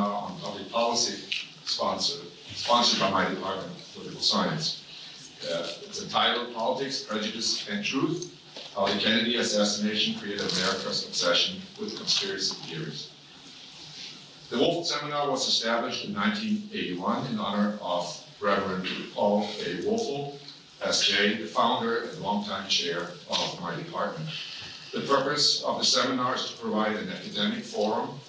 seminar on public policy sponsored by my Department of Political Science. It's entitled Politics, Prejudice, and Truth: How the Kennedy Assassination Created America's Obsession with Conspiracy Theories. The Woelfl Seminar was established in 1981 in honor of Reverend Paul A. Woelfl, S.J., the founder and longtime chair of my department. The purpose of the seminar is to provide an academic forum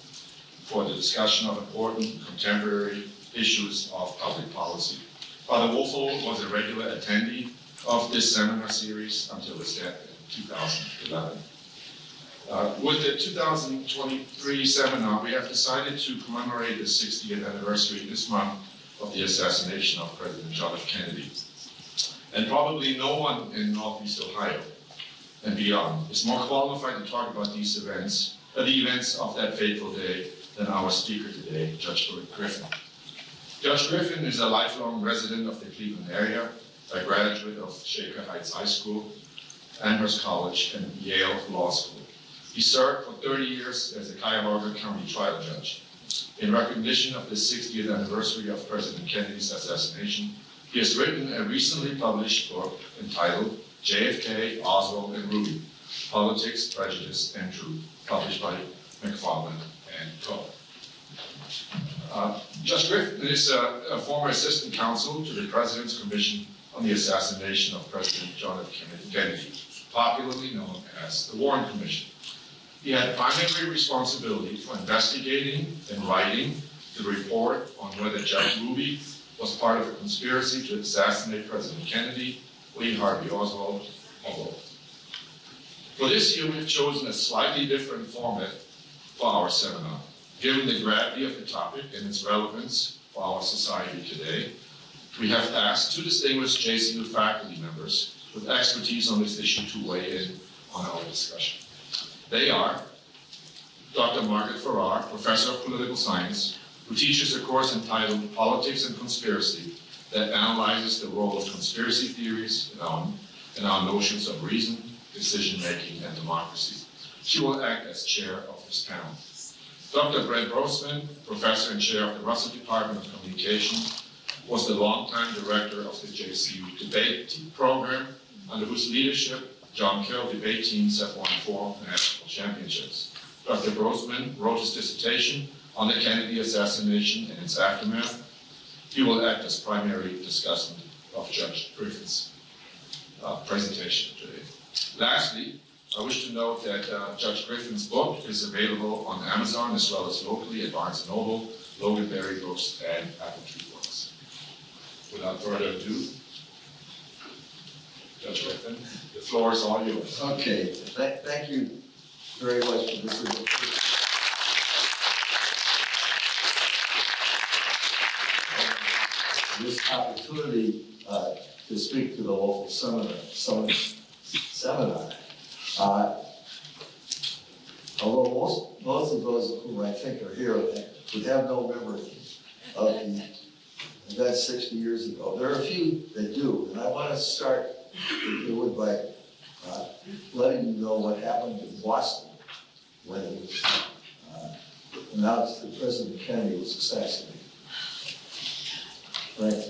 for the discussion of important contemporary issues of public policy. Father Woelfl was a regular attendee of this seminar series until his death in 2011. With the 2023 seminar, we have decided to commemorate the 60th anniversary this month of the assassination of President John F. Kennedy. And probably no one in Northeast Ohio and beyond is more qualified to talk about these events, the events of that fateful day, than our speaker today, Judge Griffin. Judge Griffin is a lifelong resident of the Cleveland area, a graduate of Shaker Heights High School, Amherst College, and Yale Law School. He served for 30 years as a Cuyahoga County trial judge. In recognition of the 60th anniversary of President Kennedy's assassination, he has written a recently published book entitled JFK, Oswald, and Ruby: Politics, Prejudice, and Truth, published by McFarland and Co. Judge Griffin is a former assistant counsel to the President's Commission on the Assassination of President John F. Kennedy, popularly known as the Warren Commission. He had primary responsibility for investigating and writing the report on whether Judge Ruby was part of a conspiracy to assassinate President Kennedy, Lee Harvey Oswald, or both. For this year, we've chosen a slightly different format for our seminar. Given the gravity of the topic and its relevance for our society today, we have asked two distinguished JCU faculty members with expertise on this issue to weigh in on our discussion. They are Dr. Margaret Farrar, Professor of Political Science, who teaches a course entitled Politics and Conspiracy that analyzes the role of conspiracy theories in our notions of reason, decision-making, and democracy. She will act as chair of this panel. Dr. Brent Grossman, Professor and Chair of the Russell Department of Communication, was the longtime director of the JCU debate program, under whose leadership John Carroll debate teams have won 4 national championships. Dr. Grossman wrote his dissertation on the Kennedy assassination and its aftermath. He will act as primary discussant of Judge Griffin's presentation today. Lastly, I wish to note that Judge Griffin's book is available on Amazon as well as locally at Barnes & Noble, Loganberry Books, and Apple Tree Books. Without further ado, Judge Griffin, the floor is all yours. Okay, thank you very much for this. This opportunity to speak to the Woelfl seminar. Although most of those whom I think are here would have no memory of the event 60 years ago. There are a few that do, and I want to start, if you would, by letting you know what happened in Boston when it was announced that President Kennedy was assassinated. Right.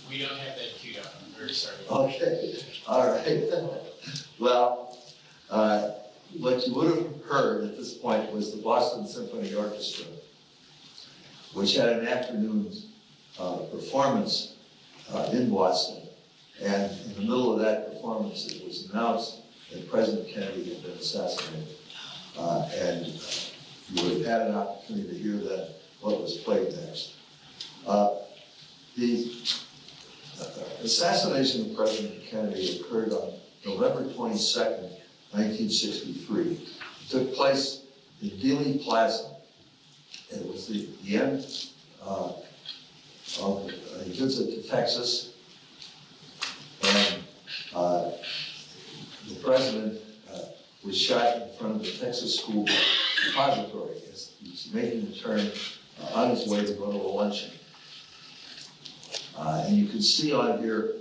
We don't have that queued up. I'm very sorry. Okay. All right. Well, what you would have heard at this point was the Boston Symphony Orchestra, which had an afternoon performance in Boston. And in the middle of that performance, it was announced that President Kennedy had been assassinated. And you would have had an opportunity to hear that, what was played next. The assassination of President Kennedy occurred on November 22nd, 1963. It took place in Dealey Plaza. It was the end of a visit to Texas. And the president was shot in front of the Texas School Depository as he was making a turn on his way to go to a luncheon. And you can see on here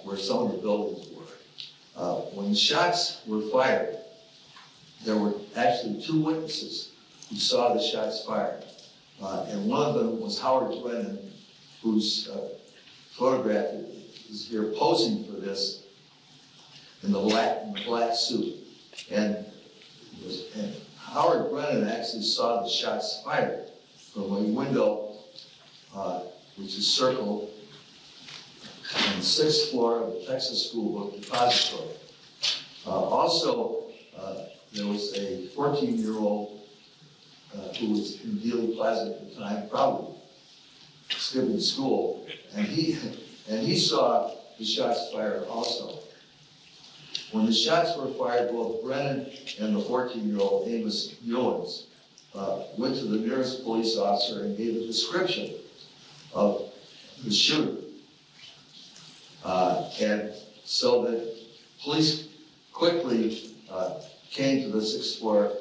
where some of the buildings were. When the shots were fired, there were actually 2 witnesses who saw the shots fired. And one of them was Howard Brennan, whose photograph is here posing for this in the black suit. And Howard Brennan actually saw the shots fired from a window which is circled on the 6th floor of the Texas School Book Depository. Also, there was a 14-year-old who was in Dealey Plaza at the time, probably skipping school, and he saw the shots fired also. When the shots were fired, both Brennan and the 14-year-old Amos Mullins went to the nearest police officer and gave a description of the shooter. And so the police quickly came to the 6th floor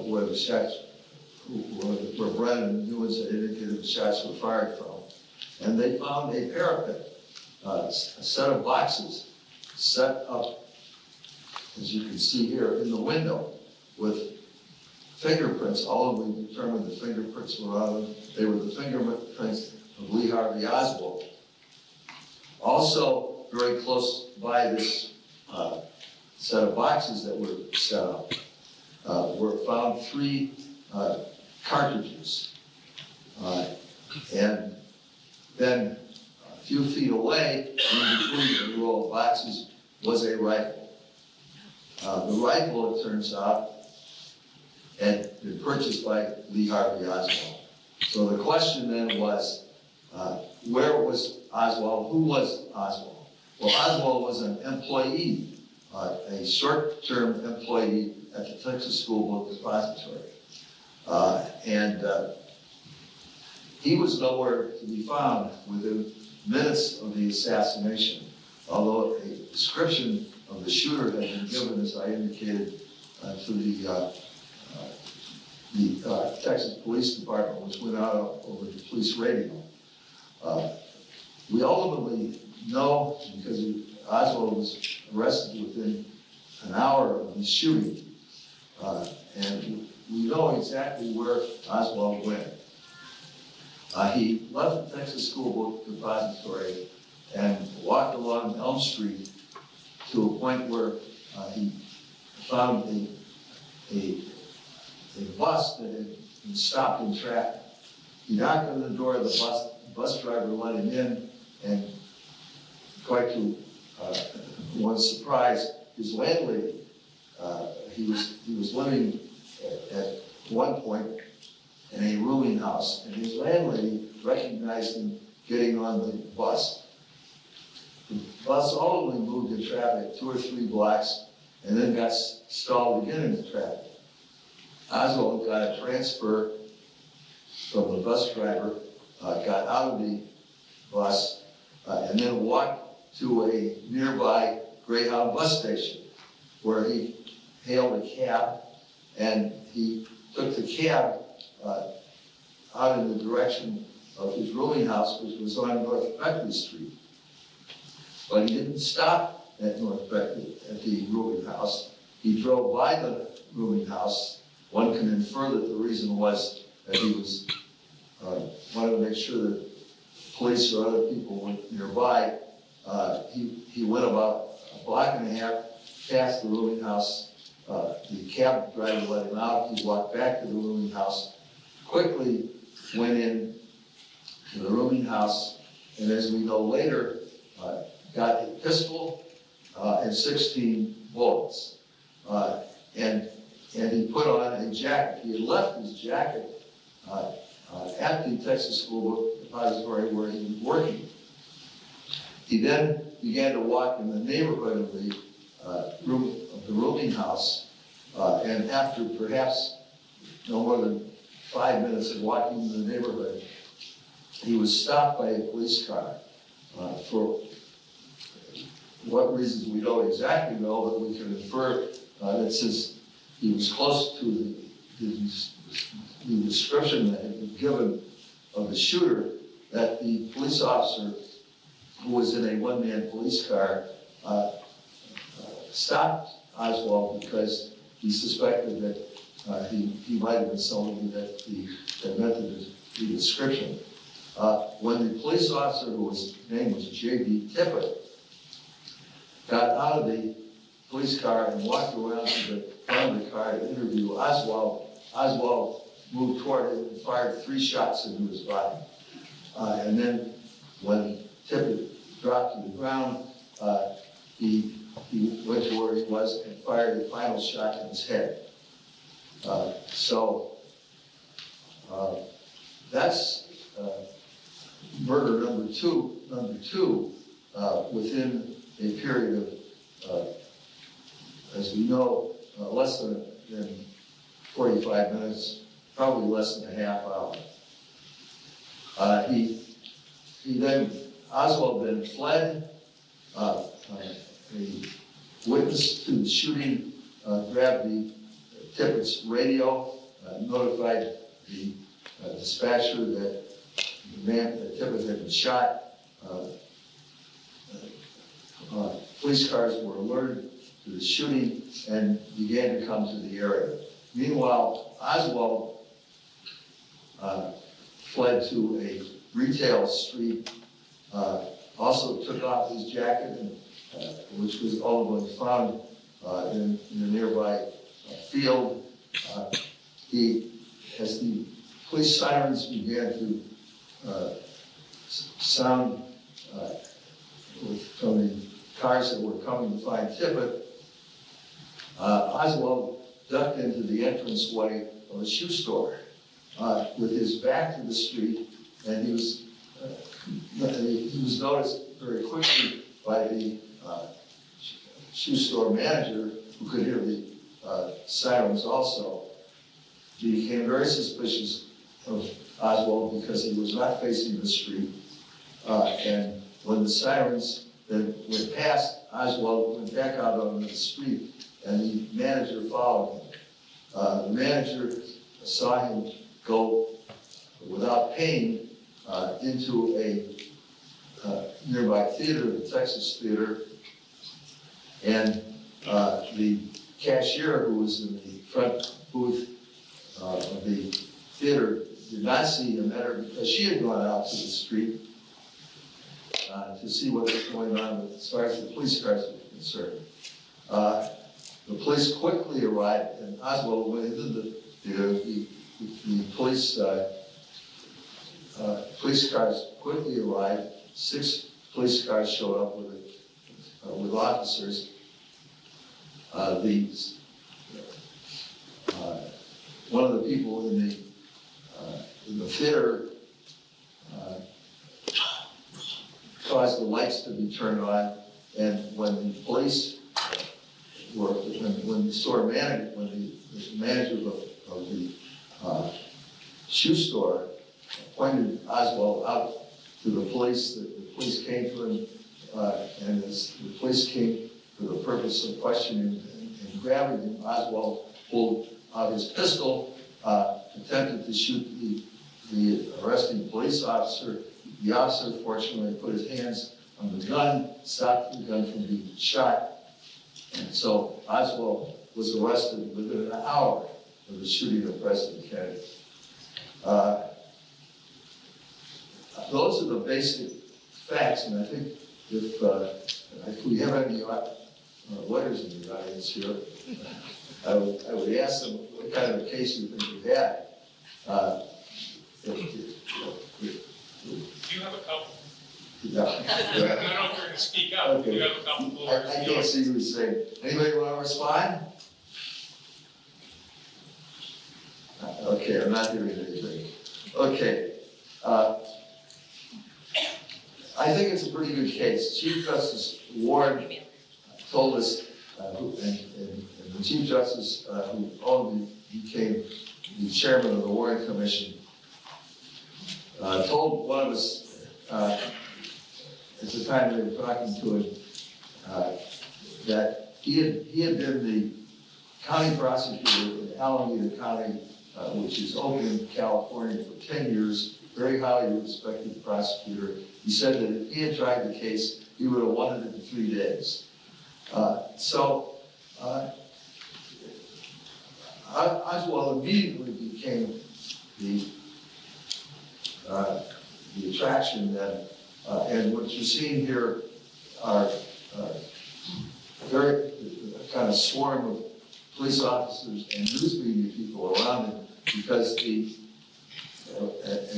where the shots, where Brennan and Mullins had indicated the shots were fired from. And they found a parapet, a set of boxes set up, as you can see here, in the window with fingerprints. All of them determined the fingerprints were on them. They were the fingerprints of Lee Harvey Oswald. Also, very close by this set of boxes that were set up were found 3 cartridges. And then a few feet away, in between the row of boxes, was a rifle. The rifle, it turns out, had been purchased by Lee Harvey Oswald. So the question then was, where was Oswald? Who was Oswald? Well, Oswald was an employee, a short-term employee at the Texas School Book Depository. And he was nowhere to be found within minutes of the assassination, although a description of the shooter had been given, as I indicated, to the Texas Police Department, which went out over the police radio. We ultimately know, because Oswald was arrested within an hour of the shooting, and we know exactly where Oswald went. He left the Texas School Book Depository and walked along Elm Street to a point where he found a bus that had been stopped in traffic. He knocked on the door of the bus driver let him in, and quite to one's surprise, his landlady, he was living at one point in a rooming house, and his landlady recognized him getting on the bus. The bus ultimately moved in traffic 2 or 3 blocks and then got stalled again in the traffic. Oswald got a transfer from the bus driver, got out of the bus, and then walked to a nearby Greyhound bus station where he hailed a cab, and he took the cab out in the direction of his rooming house, which was on North Beckley Street. But he didn't stop at North Beckley, at the rooming house. He drove by the rooming house. One can infer that the reason was that he was wanted to make sure that police or other people were nearby. He went about a block and a half past the rooming house. The cab driver let him out. He walked back to the rooming house, quickly went in to the rooming house, and as we know later, got a pistol and 16 bullets. And he put on a jacket. He had left his jacket at the Texas School Book Depository where he was working. He then began to walk in the neighborhood of the rooming house, and after perhaps no more than 5 minutes of walking in the neighborhood, he was stopped by a police car. For what reasons we don't exactly know, but we can infer that since he was close to the description that had been given of the shooter, that the police officer, who was in a one-man police car, stopped Oswald because he suspected that he might have been somebody that met the description. When the police officer whose name was J.B. Tippett got out of the police car and walked around to the front of the car to interview Oswald moved toward him and fired 3 shots into his body. And then when Tippett dropped to the ground, he went to where he was and fired the final shot in his head. That's murder number two, within a period of, as we know, less than 45 minutes, probably less than a half hour. Oswald then fled. The witness to the shooting grabbed the Tippett's radio, notified the dispatcher that that Tippett had been shot. Police cars were alerted to the shooting and began to come to the area. Meanwhile, Oswald fled to a retail street, also took off his jacket, which was ultimately found in a nearby field. As the police sirens began to sound from the cars that were coming to find Tippett, Oswald ducked into the entranceway of a shoe store with his back to the street, and he was noticed very quickly by the shoe store manager, who could hear the sirens also. He became very suspicious of Oswald because he was not facing the street. And when the sirens then went past, Oswald went back out onto the street, and the manager followed him. The manager saw him go without pain into a nearby theater, the Texas Theater, and the cashier who was in the front booth of the theater did not see him enter because she had gone out to the street to see what was going on as far as the police cars were concerned. The police quickly arrived, and Oswald went into the theater. The police cars quickly arrived. 6 police cars showed up with officers. One of the people in the theater caused the lights to be turned on, and when the police when the manager of the shoe store pointed Oswald out to the police, the police came to him, and as the police came for the purpose of questioning and grabbing him, Oswald pulled out his pistol, attempted to shoot the arresting police officer. The officer fortunately put his hands on the gun, stopped the gun from being shot, and so Oswald was arrested within an hour of the shooting of President Kennedy. Those are the basic facts, and I think if we have any lawyers in the audience here, I would ask them what kind of a case you think you had. You have a couple. Yeah. I don't know if you're going to speak up. Okay. You have a couple lawyers. I can't see who was saying. Anybody want to respond? Okay, I'm not hearing anything. Okay. I think it's a pretty good case. Chief Justice Ward told us, and the Chief Justice, who ultimately became the chairman of the Warren Commission, told one of us at the time they were talking to him that he had been the county prosecutor in Alameda County, which is Oakland, California, for 10 years, very highly respected prosecutor. He said that if he had tried the case, he would have won it in 3 days. Oswald immediately became the attraction then, and what you're seeing here are very kind of swarm of police officers and news media people around him, because as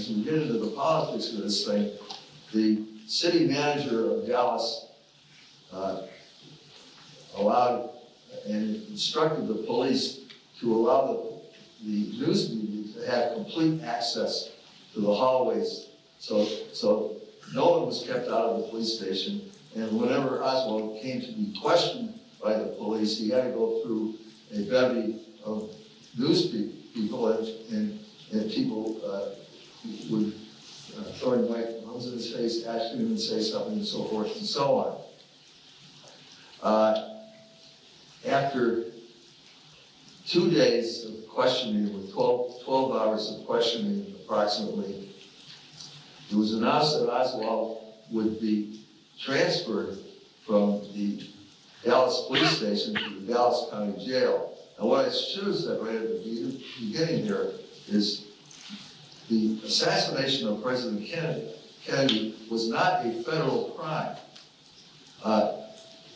we get into the politics of this thing, the city manager of Dallas allowed and instructed the police to allow the news media to have complete access to the hallways. So no one was kept out of the police station. And whenever Oswald came to be questioned by the police, he had to go through a bevy of news people, and people would throw microphones in his face, asking him to say something, and so forth and so on. After 2 days of questioning, with 12 hours of questioning approximately, it was announced that Oswald would be transferred from the Dallas police station to the Dallas County Jail. And what I should have said right at the beginning here is the assassination of President Kennedy was not a federal crime.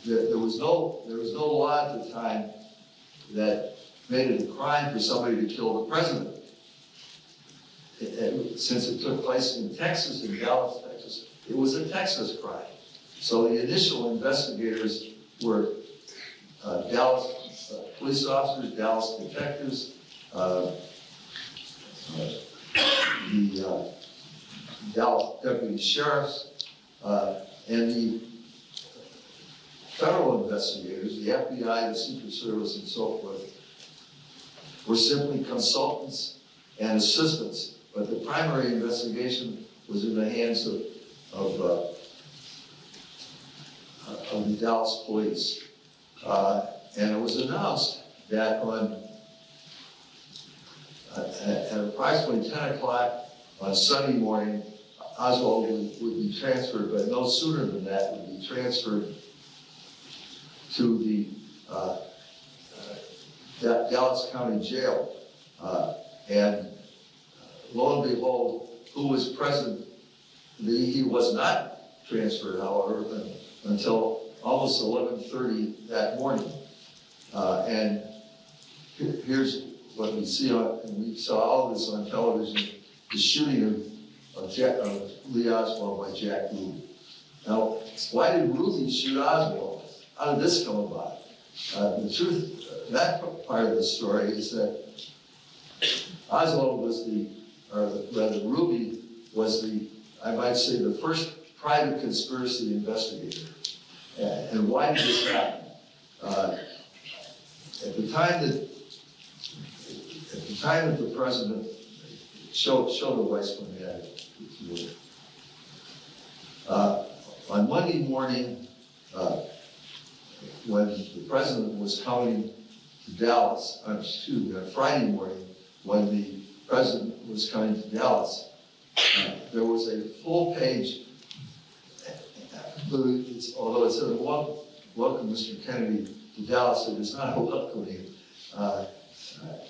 There was no law at the time that made it a crime for somebody to kill the president. Since it took place in Texas, in Dallas, Texas, it was a Texas crime. So the initial investigators were Dallas police officers, Dallas detectives, the Dallas deputy sheriffs, and the federal investigators, the FBI, the Secret Service, and so forth, were simply consultants and assistants. But the primary investigation was in the hands of the Dallas police. And it was announced that at approximately 10 o'clock on Sunday morning, Oswald would be transferred, but no sooner than that would be transferred to the Dallas County Jail. And lo and behold, who was present? He was not transferred, however, until almost 11:30 that morning. And here's what we see and we saw all of this on television, the shooting of Lee Oswald by Jack Ruby. Now, why did Ruby shoot Oswald? How did this come about? The truth, that part of the story is that Oswald was Ruby was I might say, the first private conspiracy investigator. And why did this happen? At the time that the president show the Weissman ad, if you will. On Monday morning, when the president was coming to Dallas, on Friday morning, when the president was coming to Dallas, there was a full page, although it said, welcome Mr. Kennedy to Dallas, it is not a welcoming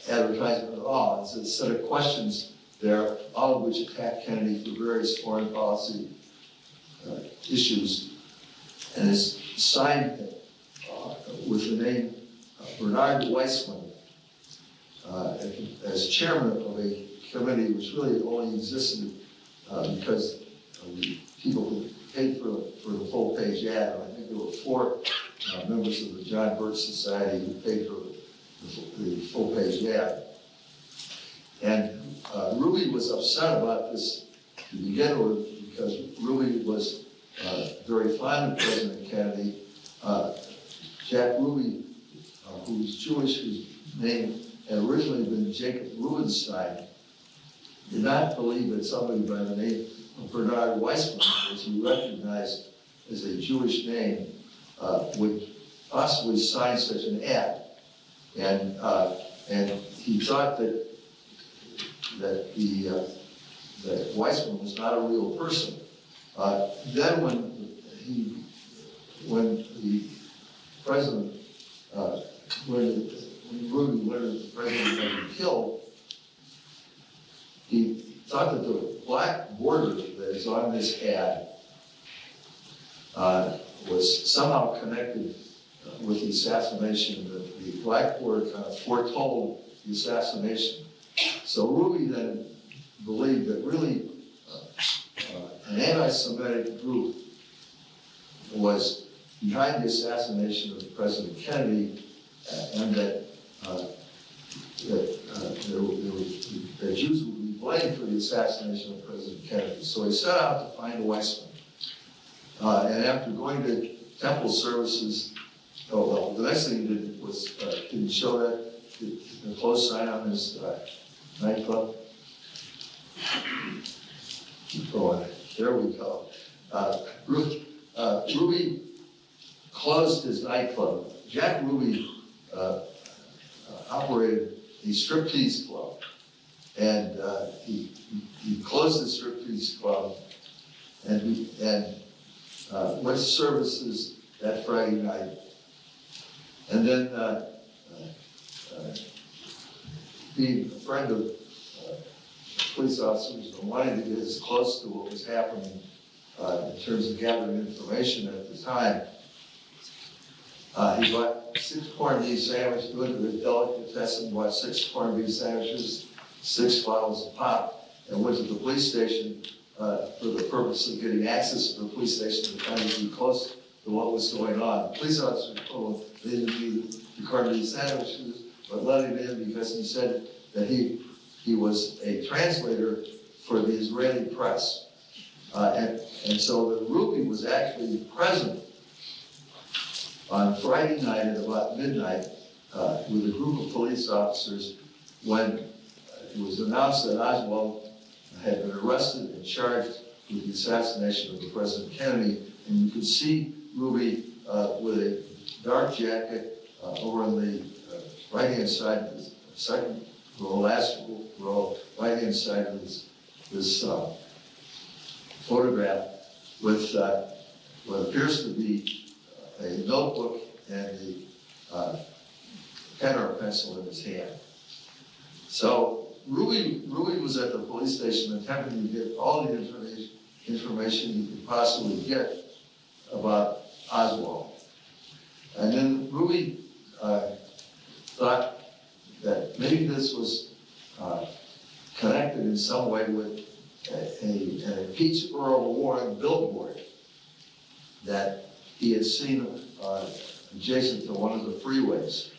advertisement at all. It's a set of questions there, all of which attack Kennedy for various foreign policy issues, and is signed with the name Bernard Weissman as chairman of a committee which really only existed because of the people who paid for the full page ad. I think there were 4 members of the John Birch Society who paid for the full page ad. And Ruby was upset about this to begin with because Ruby was very fond of President Kennedy. Jack Ruby, who was Jewish, whose name had originally been Jacob Rubenstein, did not believe that somebody by the name of Bernard Weissman, which he recognized as a Jewish name, would possibly sign such an ad. And he thought that Weissman was not a real person. Then when the president, when when Ruby learned that the president had been killed, he thought that the black border that is on this ad was somehow connected with the assassination, that the black border kind of foretold the assassination. So Ruby then believed that really an anti-Semitic group was behind the assassination of President Kennedy, and that Jews would be blamed for the assassination of President Kennedy. So he set out to find Weissman. And after going to temple services, the next thing he did was, did he show that the close sign on his nightclub? Keep going. There we go. Ruby closed his nightclub. Jack Ruby operated a striptease club, and he closed the striptease club and went to services that Friday night. And then, being a friend of police officers and wanting to get as close to what was happening in terms of gathering information at the time, he bought 6 corned beef sandwiches, went to the delicatessen, bought 6 corned beef sandwiches, 6 bottles of pop, and went to the police station for the purpose of getting access to the police station to kind of be close to what was going on. The police officer told him they didn't need the corned beef sandwiches, but let him in because he said that he was a translator for the Israeli press. And so that Ruby was actually present on Friday night at about midnight with a group of police officers when it was announced that Oswald had been arrested and charged with the assassination of the President Kennedy. And you could see Ruby with a dark jacket over on the right-hand side, the second row, last row, right-hand side of this photograph with what appears to be a notebook and a pen or pencil in his hand. So Ruby was at the police station attempting to get all the information he could possibly get about Oswald. And then Ruby thought that maybe this was connected in some way with an impeach Earl Warren billboard that he had seen adjacent to one of the freeways.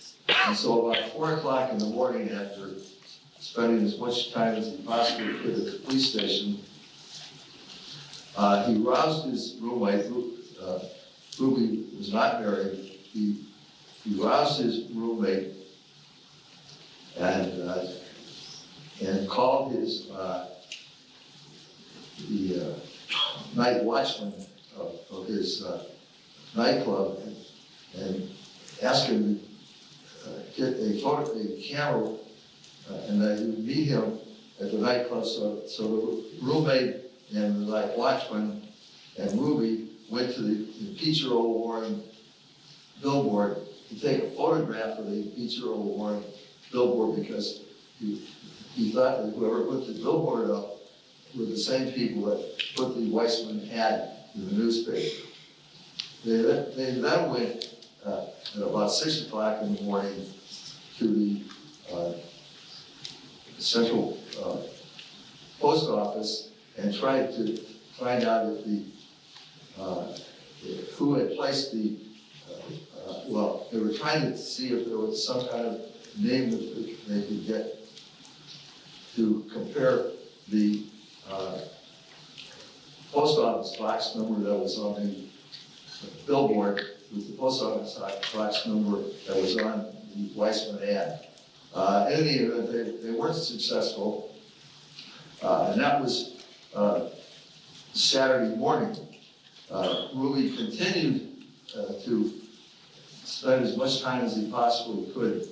And so about 4 o'clock in the morning, after spending as much time as he possibly could at the police station, he roused his roommate. Ruby was not married. He roused his roommate and called his the night watchman of his nightclub and asked him to get a camera and that he would meet him at the nightclub. So the roommate and the night watchman and Ruby went to the Impeach Earl Warren billboard to take a photograph of the Impeach Earl Warren billboard because he thought that whoever put the billboard up were the same people that put the Weissman ad in the newspaper. They then went at about 6 o'clock in the morning to the central post office and tried to find out if who had placed the, well, they were trying to see if there was some kind of name that they could get to compare the post office box number that was on the billboard with the post office box number that was on the Weissman ad. In any event, they weren't successful, and that was Saturday morning. Ruby continued to spend as much time as he possibly could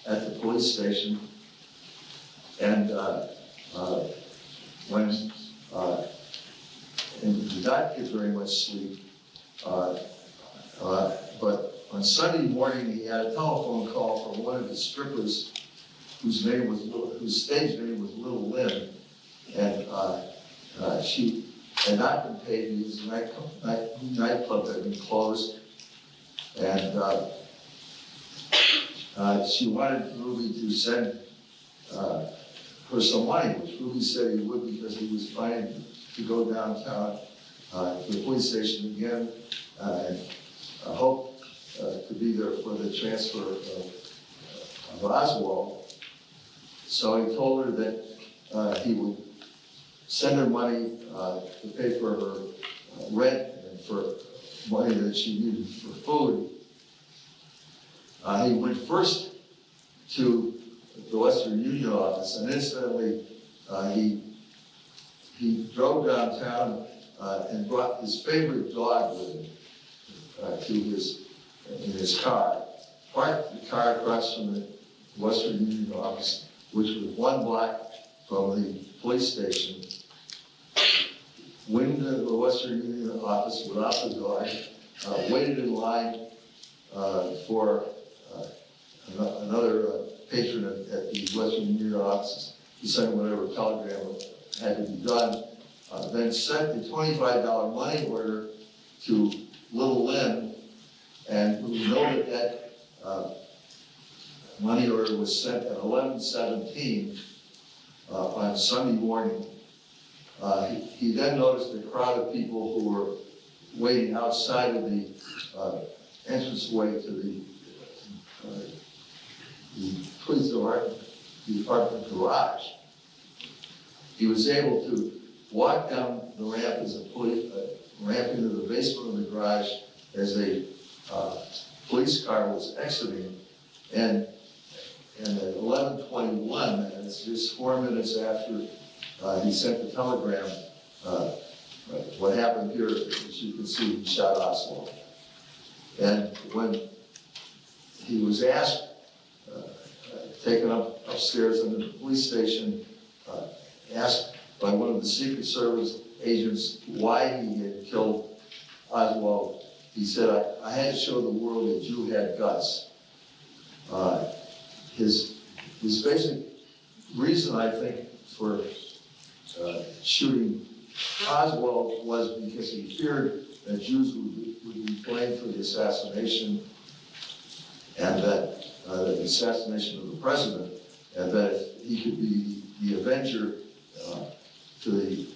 at the police station, and when and he did not get very much sleep, but on Sunday morning, he had a telephone call from one of his strippers whose stage name was Little Lynn. And she had not been paid because the nightclub had been closed. And she wanted Ruby to send her some money, which Ruby said he would because he was planning to go downtown to the police station again and hope to be there for the transfer of Oswald. So he told her that he would send her money to pay for her rent and for money that she needed for food. He went first to the Western Union office, and incidentally, he drove downtown and brought his favorite dog with him in his car. Parked the car across from the Western Union office, which was 1 block from the police station. Went into the Western Union office without the dog, waited in line for another patron at the Western Union office to send whatever telegram had to be done, then sent the $25 money order to Little Lynn, and we know that money order was sent at 11:17 on Sunday morning. He then noticed a crowd of people who were waiting outside of the entranceway to the police department garage. He was able to walk down the ramp ramp into the basement of the garage as a police car was exiting, and at 11:21, and it's just 4 minutes after he sent the telegram, what happened here, as you can see, he shot Oswald. And when he was asked, taken upstairs in the police station, asked by one of the Secret Service agents why he had killed Oswald, he said, I had to show the world that you had guts. His basic reason, I think, for shooting Oswald was because he feared that Jews would be blamed for the assassination, and that the assassination of the president, and that if he could be the avenger to the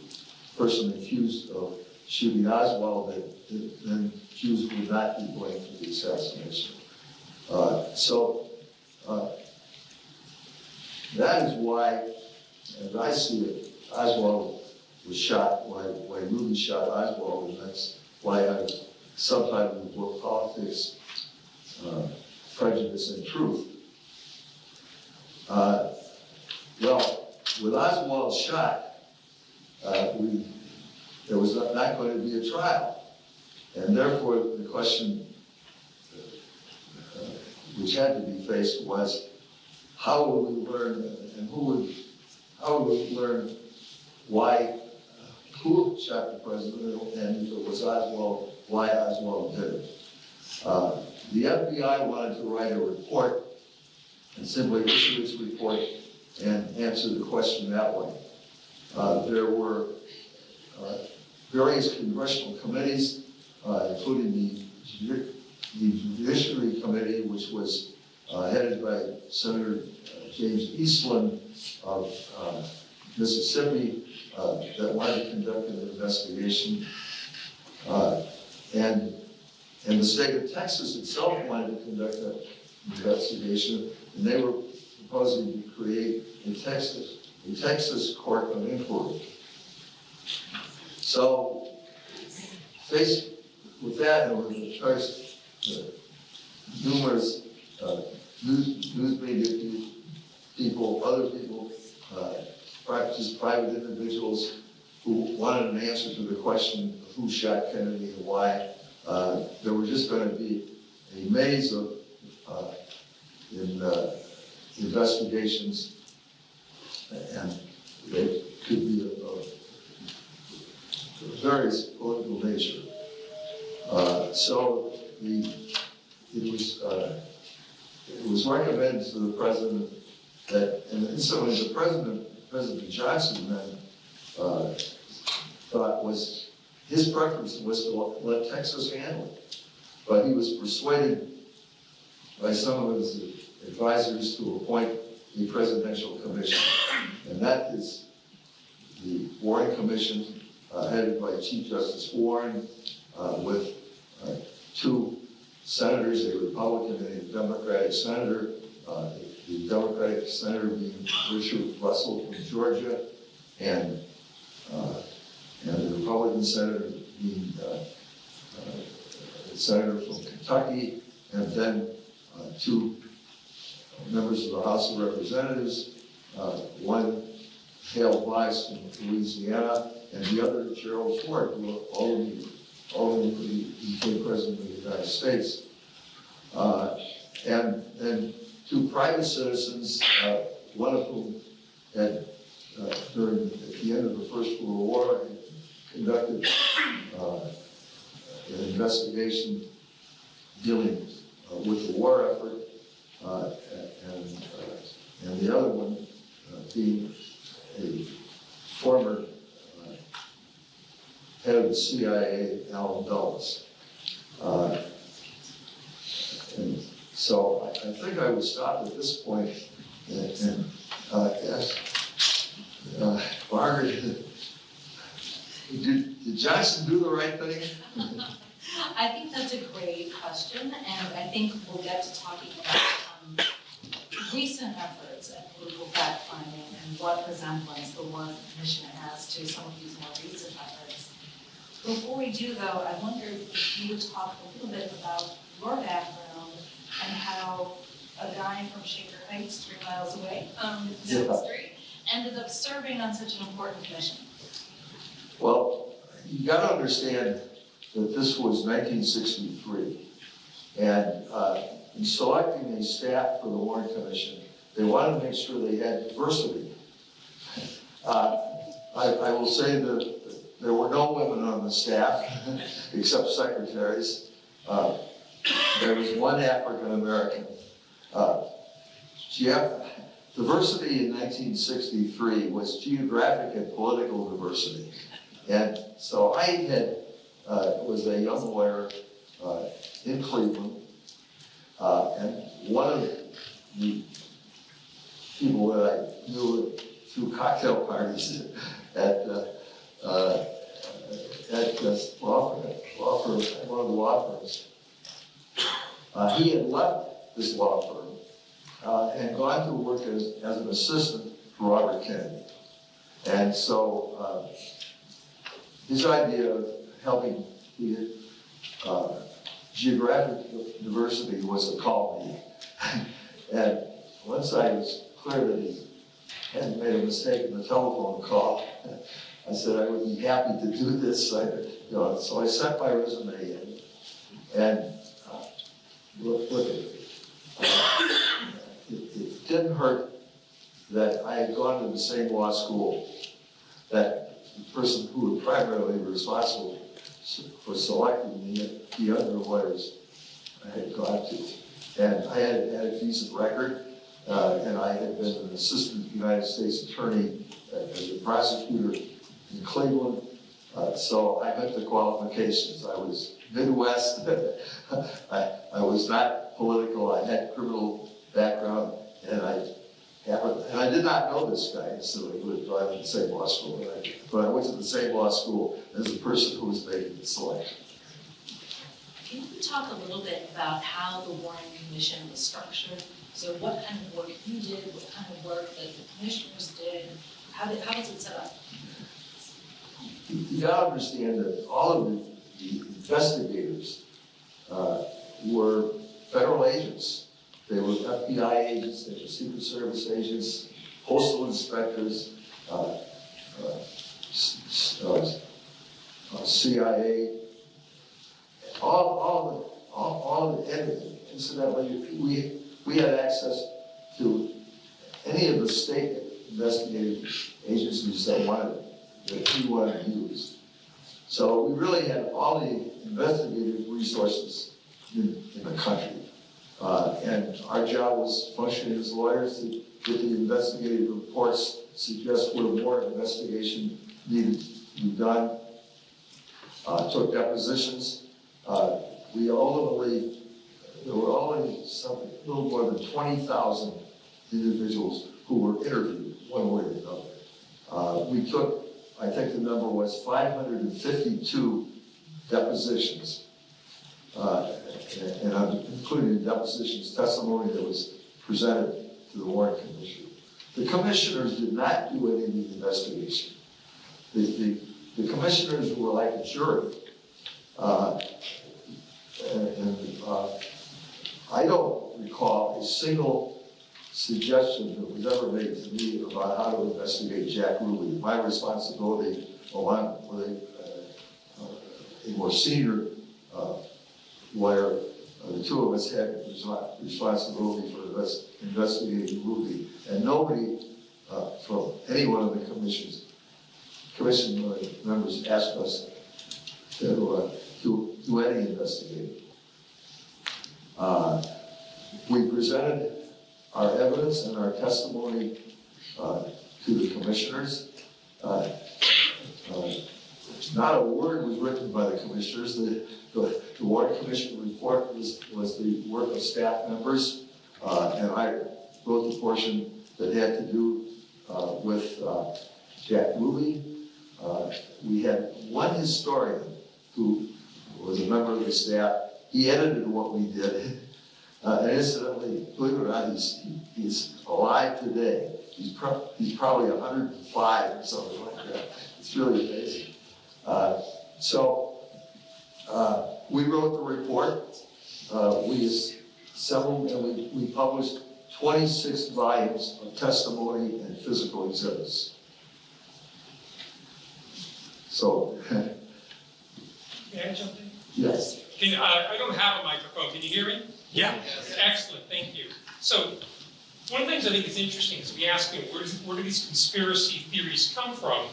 person accused of shooting Oswald, then Jews would not be blamed for the assassination. That is why, as I see it, Oswald was shot, why Ruby shot Oswald, and that's why I subtitled the book Politics, Prejudice, and Truth. Well, with Oswald shot, there was not going to be a trial, and therefore the question which had to be faced was, how would we learn, and how would we learn who shot the president, and if it was Oswald, why Oswald did it. The FBI wanted to write a report and simply issue its report and answer the question that way. There were various congressional committees, including the Judiciary Committee, which was headed by Senator James Eastland of Mississippi, that wanted to conduct an investigation. And the state of Texas itself wanted to conduct an investigation, and they were proposing to create a Texas Court of Inquiry. So, faced with that, and with the choice, numerous news media people, other people, just private individuals who wanted an answer to the question of who shot Kennedy and why, there were just going to be a maze of investigations, and they could be of various political nature. So the it was recommended to the president that, and incidentally, the President Johnson then thought was, his preference was to let Texas handle it. But he was persuaded by some of his advisors to appoint a presidential commission. And that is the Warren Commission, headed by Chief Justice Warren, with two senators, a Republican and a Democratic senator. The Democratic senator being Richard Russell from Georgia, and the Republican senator being a senator from Kentucky, and then two members of the House of Representatives, one Hale Weiss from Louisiana, and the other Gerald Ford, who ultimately became President of the United States. And then two private citizens, one of whom had, at the end of the First World War, conducted an investigation dealing with the war effort, and the other one being a former head of the CIA, Alan Dulles. And so I think I would stop at this point and ask Margaret, did Johnson do the right thing? I think that's a great question, and I think we'll get to talking about recent efforts at political fact-finding and what resemblance the Warren Commission has to some of these more recent efforts. Before we do, though, I wondered if you would talk a little bit about your background and how a guy from Shaker Heights, 3 miles away, down the street, ended up serving on such an important commission. Well, you got to understand that this was 1963, and in selecting a staff for the Warren Commission, they wanted to make sure they had diversity. I will say that there were no women on the staff, except secretaries. There was one African American. Diversity in 1963 was geographic and political diversity. And so I was a young lawyer in Cleveland, and one of the people that I knew through cocktail parties at one of the law firms, he had left this law firm and gone to work as an assistant for Robert Kennedy. And so his idea of helping the geographic diversity was to call me. And once I was clear that he hadn't made a mistake in the telephone call, I said I would be happy to do this. So I sent my resume in, and it didn't hurt that I had gone to the same law school that the person who was primarily responsible for selecting the other lawyers I had gone to. And I had a decent record, and I had been an assistant United States attorney as a prosecutor in Cleveland. So I met the qualifications. I was Midwest. I was not political. I had criminal background, and I did not know this guy, so he would drive in the same law school. But I went to the same law school as the person who was making the selection. Can you talk a little bit about how the Warren Commission was structured? So what kind of work you did, what kind of work that the commissioners did, how was it set up? You gotta understand that all of the investigators were federal agents. They were FBI agents, they were Secret Service agents, postal inspectors, CIA, and incidentally, we had access to any of the state investigative agencies that we wanted to use. So we really had all the investigative resources in the country. And our job was functioning as lawyers to get the investigative reports, suggest where more investigation needed to be done, took depositions. We ultimately, there were only a little more than 20,000 individuals who were interviewed one way or another. We took, I think the number was 552 depositions, and I'm including the depositions testimony that was presented to the Warren Commission. The commissioners did not do any of the investigation. The commissioners were like a jury. I don't recall a single suggestion that was ever made to me about how to investigate Jack Ruby. My responsibility, along with a more senior lawyer, the two of us had responsibility for investigating Ruby, and nobody from any one of the commission members asked us to do any investigating. We presented our evidence and our testimony to the commissioners. Not a word was written by the commissioners. The Warren Commission report was the work of staff members, and I wrote the portion that had to do with Jack Ruby. We had one historian who was a member of the staff. He edited what we did. And incidentally, believe it or not, he's alive today. He's probably 105 or something like that. It's really amazing. We wrote the report. We assembled and we published 26 volumes of testimony and physical exhibits. So, May I jump in? yes. I don't have a microphone. Can you hear me? Yeah. Excellent, thank you. So, one of the things I think is interesting is we ask, where do these conspiracy theories come from?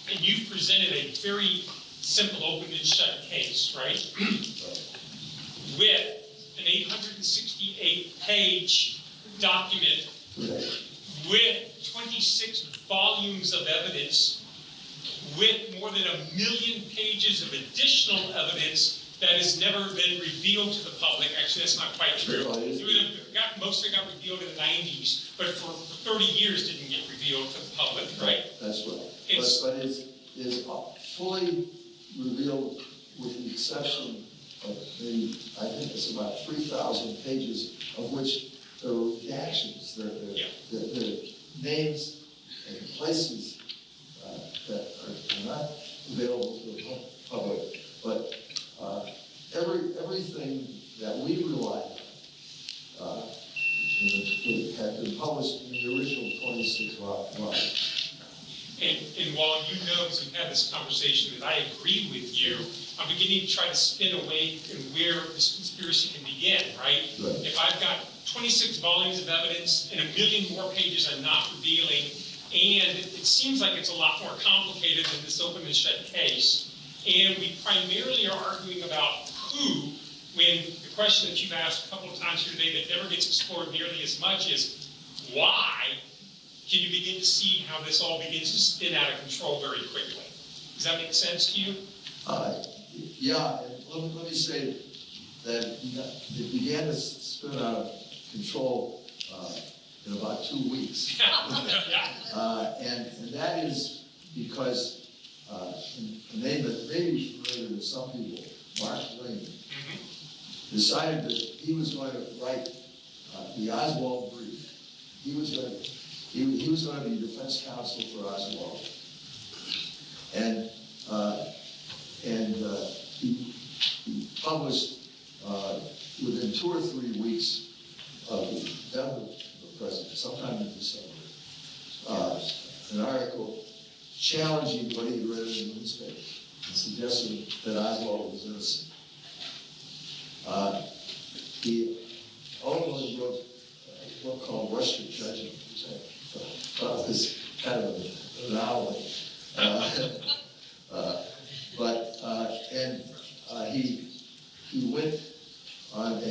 And you've presented a very simple open and shut case, right? With an 868-page document with 26 volumes of evidence, with more than 1 million pages of additional evidence that has never been revealed to the public. Actually, that's not quite true. Most of it got revealed in the 90s, but for 30 years didn't get revealed to the public, right? That's right. But it's fully revealed with the exception of maybe, I think it's about 3,000 pages, of which there were redactions. There are names and places that are not available to the public. But everything that we relied on had been published in the original 26 volumes. And while you know, as we've had this conversation, that I agree with you, I'm beginning to try to spin away from where this conspiracy can begin, right? If I've got 26 volumes of evidence and 1 million more pages I'm not revealing, and it seems like it's a lot more complicated than this open and shut case, and we primarily are arguing about who, when the question that you've asked a couple of times here today that never gets explored nearly as much is why. Can you begin to see how this all begins to spin out of control very quickly? Does that make sense to you? Yeah, and let me say that it began to spin out of control in about 2 weeks. And that is because a name that may be familiar to some people, Mark Twain, decided that he was going to write the Oswald brief. He was going to be defense counsel for Oswald. And he published within 2 or 3 weeks of the death of the president, sometime in December, an article challenging what he read in the newspaper and suggesting that Oswald was innocent. He ultimately wrote a book called Rush to Judgment, which I thought was kind of an anomaly. He went on a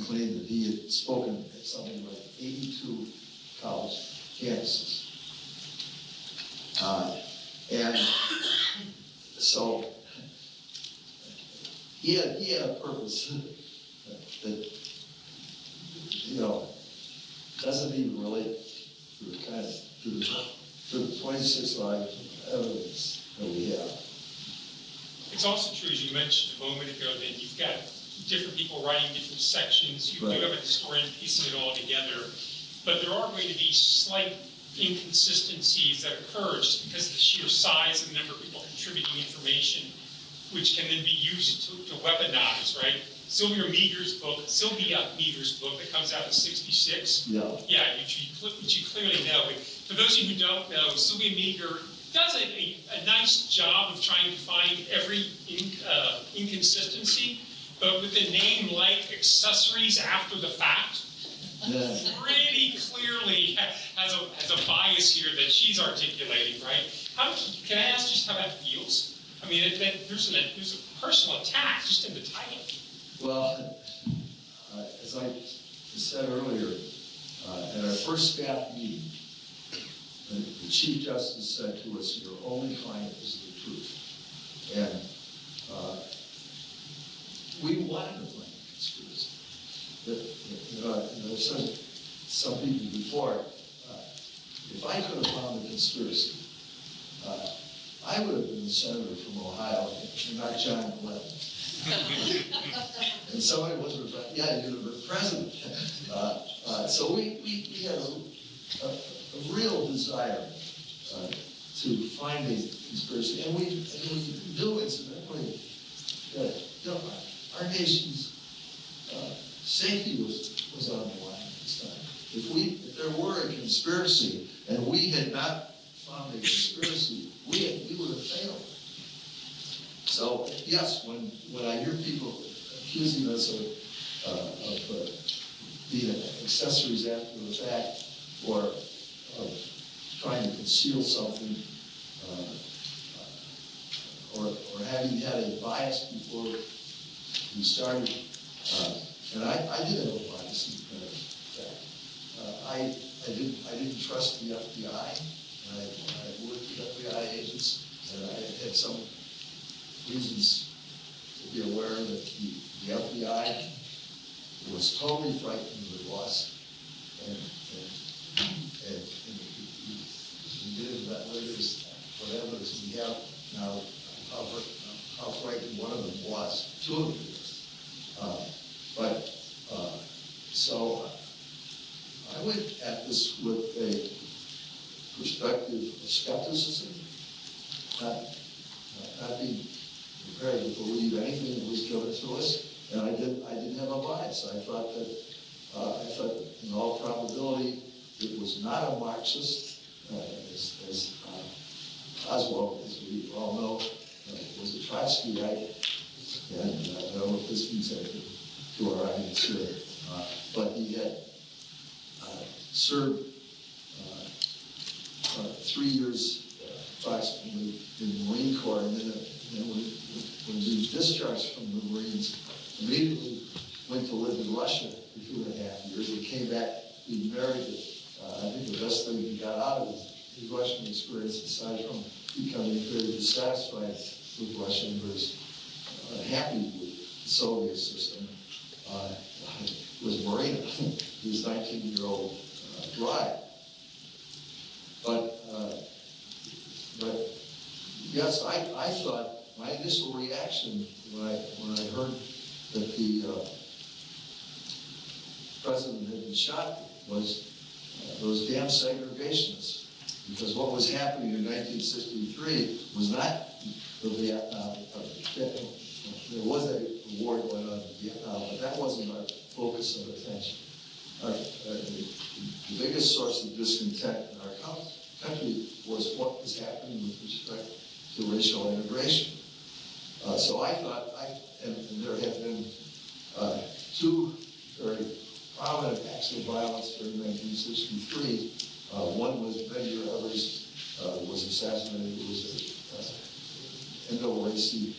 claimed that he had spoken at something like 82 college campuses. And so he had a purpose that, doesn't even relate to the kind of, to the 26 volumes of evidence that we have. It's also true, as you mentioned a moment ago, that you've got different people writing different sections. You do have a historian piecing it all together. But there are going to be slight inconsistencies that occur just because of the sheer size and the number of people contributing information, which can then be used to weaponize, right? Sylvia Meager's book that comes out in 66. Yeah. Yeah, which you clearly know. But for those of you who don't know, Sylvia Meager does a nice job of trying to find every inconsistency, but with a name like accessories after the fact, pretty clearly has a bias here that she's articulating, right? Can I ask just how that feels? I mean, there's a personal attack just in the title. Well, as I said earlier, at our first staff meeting, the Chief Justice said to us, "Your only client is the truth." And we wanted to find a conspiracy. I've said some people before, if I could have found a conspiracy, I would have been a senator from Ohio and not John Glenn. And somebody was, yeah, you'd have been president. So we had a real desire to find a conspiracy, and we do, incidentally, our nation's safety was on the line at this time. If there were a conspiracy and we had not found a conspiracy, we would have failed. So yes, when I hear people accusing us of being accessories after the fact, or of trying to conceal something, or having had a bias before we started, and I did have a bias in fact. I didn't trust the FBI. I worked with FBI agents, and I had some reasons to be aware that the FBI was totally frightened of the boss, and we did it that way. There's what evidence we have now how frightened one of them was. Two of them was. So I went at this with a perspective of skepticism, not being prepared to believe anything that was given to us, and I didn't have a bias. I thought that in all probability it was not a Marxist, as Oswald, as we all know, was a Trotskyite, and I don't know what this means to our audience here, but he had served 3 years approximately in the Marine Corps, and then when he discharged from the Marines, immediately went to live in Russia for 2.5 years. He came back, he married it. I think the best thing he got out of his Russian experience, aside from becoming very dissatisfied with Russia and very unhappy with the Soviet system, was Marina, his 19-year-old bride. But yes, I thought my initial reaction when I heard that the president had been shot was those damn segregationists. Because what was happening in 1963 was not the Vietnam. There was a war going on in Vietnam, but that wasn't our focus of attention. The biggest source of discontent in our country was what was happening with respect to racial integration. So I thought, and there have been two very prominent acts of violence during 1963. One was Medgar Evers was assassinated. It was an NAACP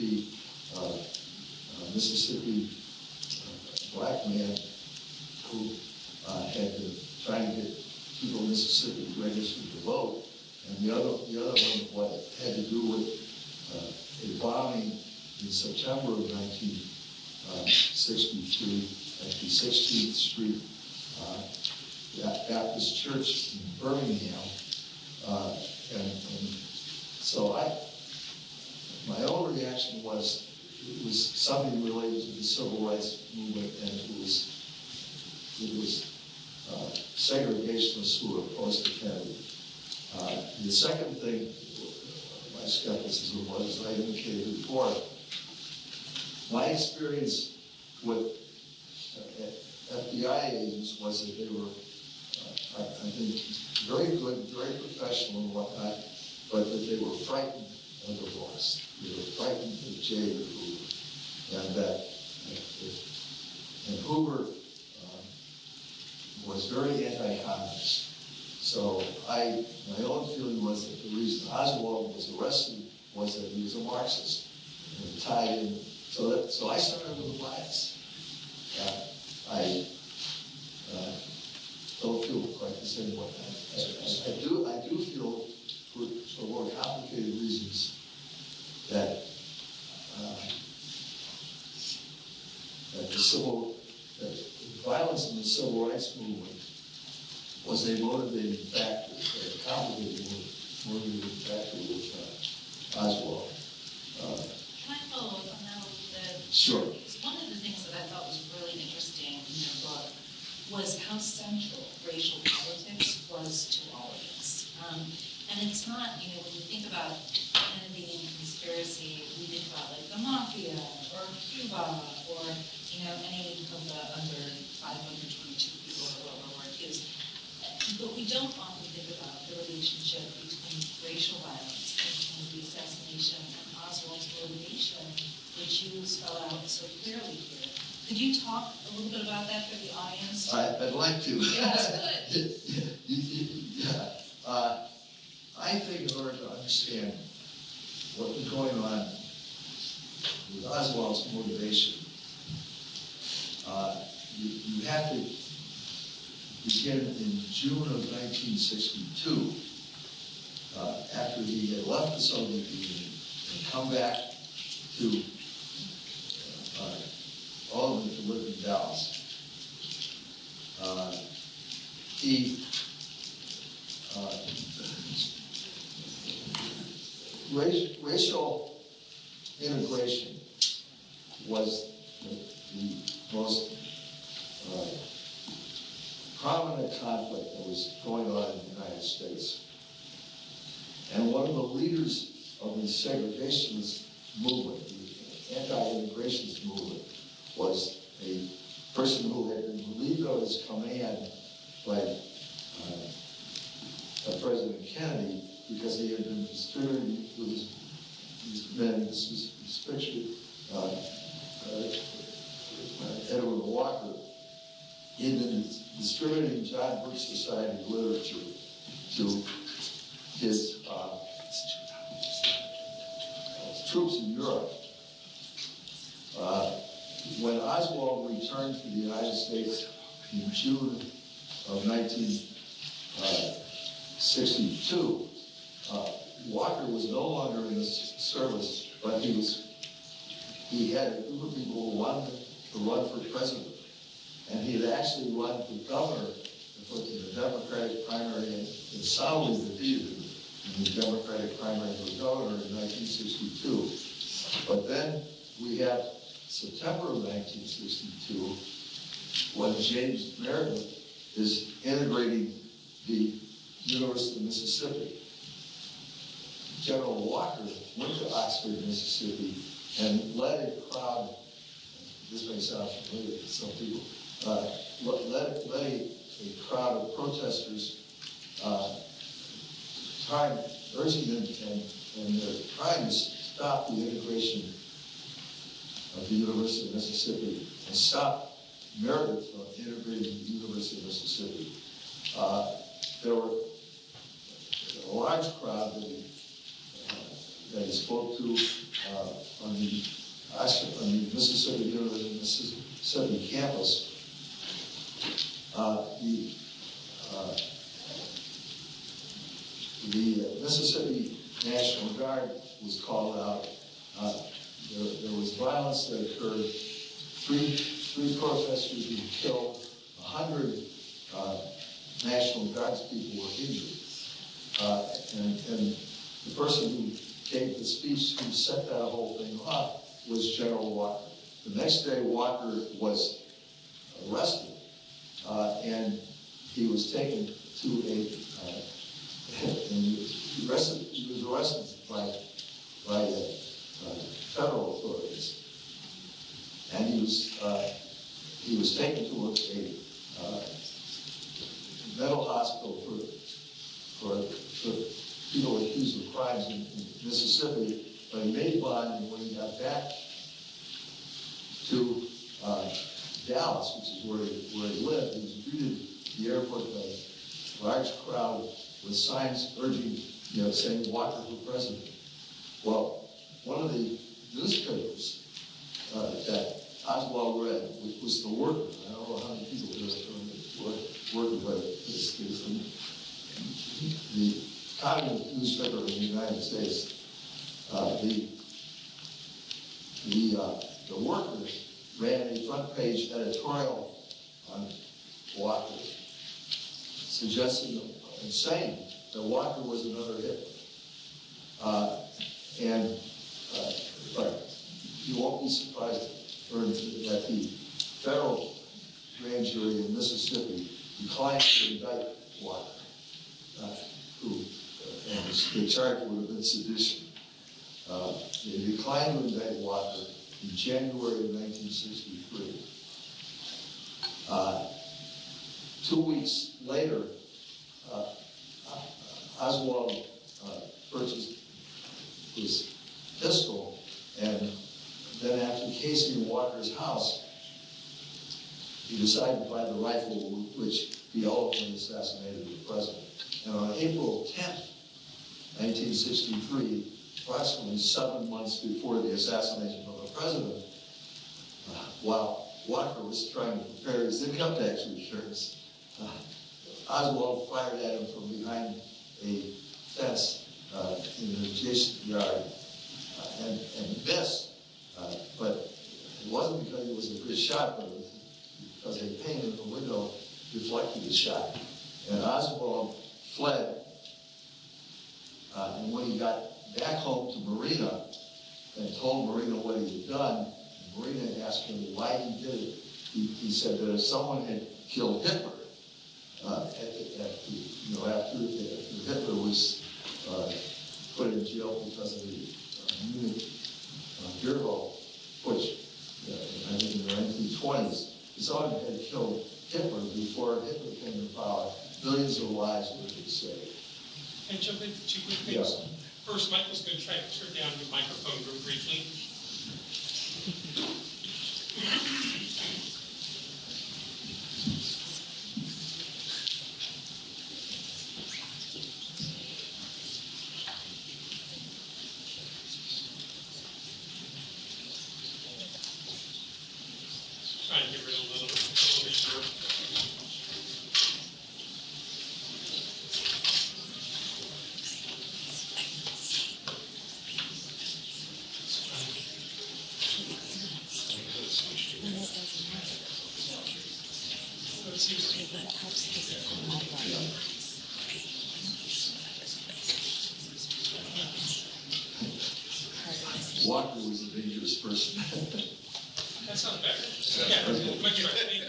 Mississippi black man who had been trying to get people in Mississippi registered to vote, and the other one had to do with a bombing in September of 1963 at the 16th Street Baptist Church in Birmingham. And so my own reaction was, it was something related to the civil rights movement, and it was segregationists who were opposed to Kennedy. The second thing, my skepticism was, as I indicated before, my experience with FBI agents was that they were, I think, very good, very professional and whatnot, but that they were frightened of the boss. They were frightened of J. Hoover, and Hoover was very anti-communist. So my own feeling was that the reason Oswald was arrested was that he was a Marxist and tied in. So I started with a bias. I don't feel quite the same way. I do feel, for more complicated reasons, that that violence in the civil rights movement was a motivating factor, a complicated motivating factor with Oswald. Can I follow up on that a little bit? Sure. Because one of the things that I thought was really interesting in your book was how central racial politics was to all of this. And it's not, when you think about Kennedy and conspiracy, we think about like the mafia or Cuba or, any of the under 522 people or whatever it is. But we don't often think about the relationship between racial violence and the assassination and Oswald's motivation, which you spell out so clearly here. Could you talk a little bit about that for the audience? I'd like to. Yes, good. I think in order to understand what was going on with Oswald's motivation, you have to begin in June of 1962, after he had left the Soviet Union and come back to Albany to live in Dallas. Racial integration was the most prominent conflict that was going on in the United States. And one of the leaders of the segregationist movement, the anti-integrationist movement, was a person who had been relieved of his command by President Kennedy because he had been distributing with his men, this picture, Edward Walker, he'd been distributing John Birch Society literature to his troops in Europe. When Oswald returned to the United States in June of 1962, Walker was no longer in the service, but he had a group of people who wanted to run for president. And he had actually run for governor in the Democratic primary and soundly defeated in the Democratic primary for governor in 1962. But then we have September of 1962, when James Meredith is integrating the University of Mississippi. General Walker went to Oxford, Mississippi, and led a crowd, this may sound familiar to some people, led a crowd of protesters, urging them and trying to stop the integration of the University of Mississippi and stop Meredith from integrating the University of Mississippi. There were a large crowd that he spoke to on the Mississippi University Mississippi campus. The Mississippi National Guard was called out. There was violence that occurred. Three protesters were killed. 100 National Guards people were injured. And the person who gave the speech who set that whole thing up was General Walker. The next day, Walker was arrested, and he was taken to he was arrested by federal authorities, and he was taken to a mental hospital for people accused of crimes in Mississippi. But he made bond, and when he got back to Dallas, which is where he lived, he was greeted at the airport by a large crowd with signs urging, saying Walker for president. Well, one of the newspapers that Oswald read, which was The Worker. I don't know how many people were working, but it's the communist newspaper in the United States. The Worker ran a front page editorial on Walker, suggesting and saying that Walker was another Hitler. But you won't be surprised to learn that the federal grand jury in Mississippi declined to indict Walker, and the charge would have been sedition. They declined to indict Walker in January of 1963. 2 weeks later, Oswald purchased his pistol, and then after casing Walker's house, he decided to buy the rifle with which he ultimately assassinated the president. And on April 10th, 1963, approximately 7 months before the assassination of the president, while Walker was trying to prepare his income tax returns, Oswald fired at him from behind a fence in an adjacent yard and missed. But it wasn't because he was a good shot, but it was because a pane in the window deflected the shot. And Oswald fled. And when he got back home to Marina and told Marina what he had done, Marina asked him why he did it. He said that if someone had killed Hitler, after Hitler was put in jail because of the Munich Bureau Putsch, I think in the 1920s, if someone had killed Hitler before Hitler came to power, millions of lives would have been saved. And jump in 2 quick things. Yeah. First, Michael's going to try to turn down your microphone real briefly. Try and get rid of a little reverb. Walker was a dangerous person. That sounds better. Yeah, much better. Thank you.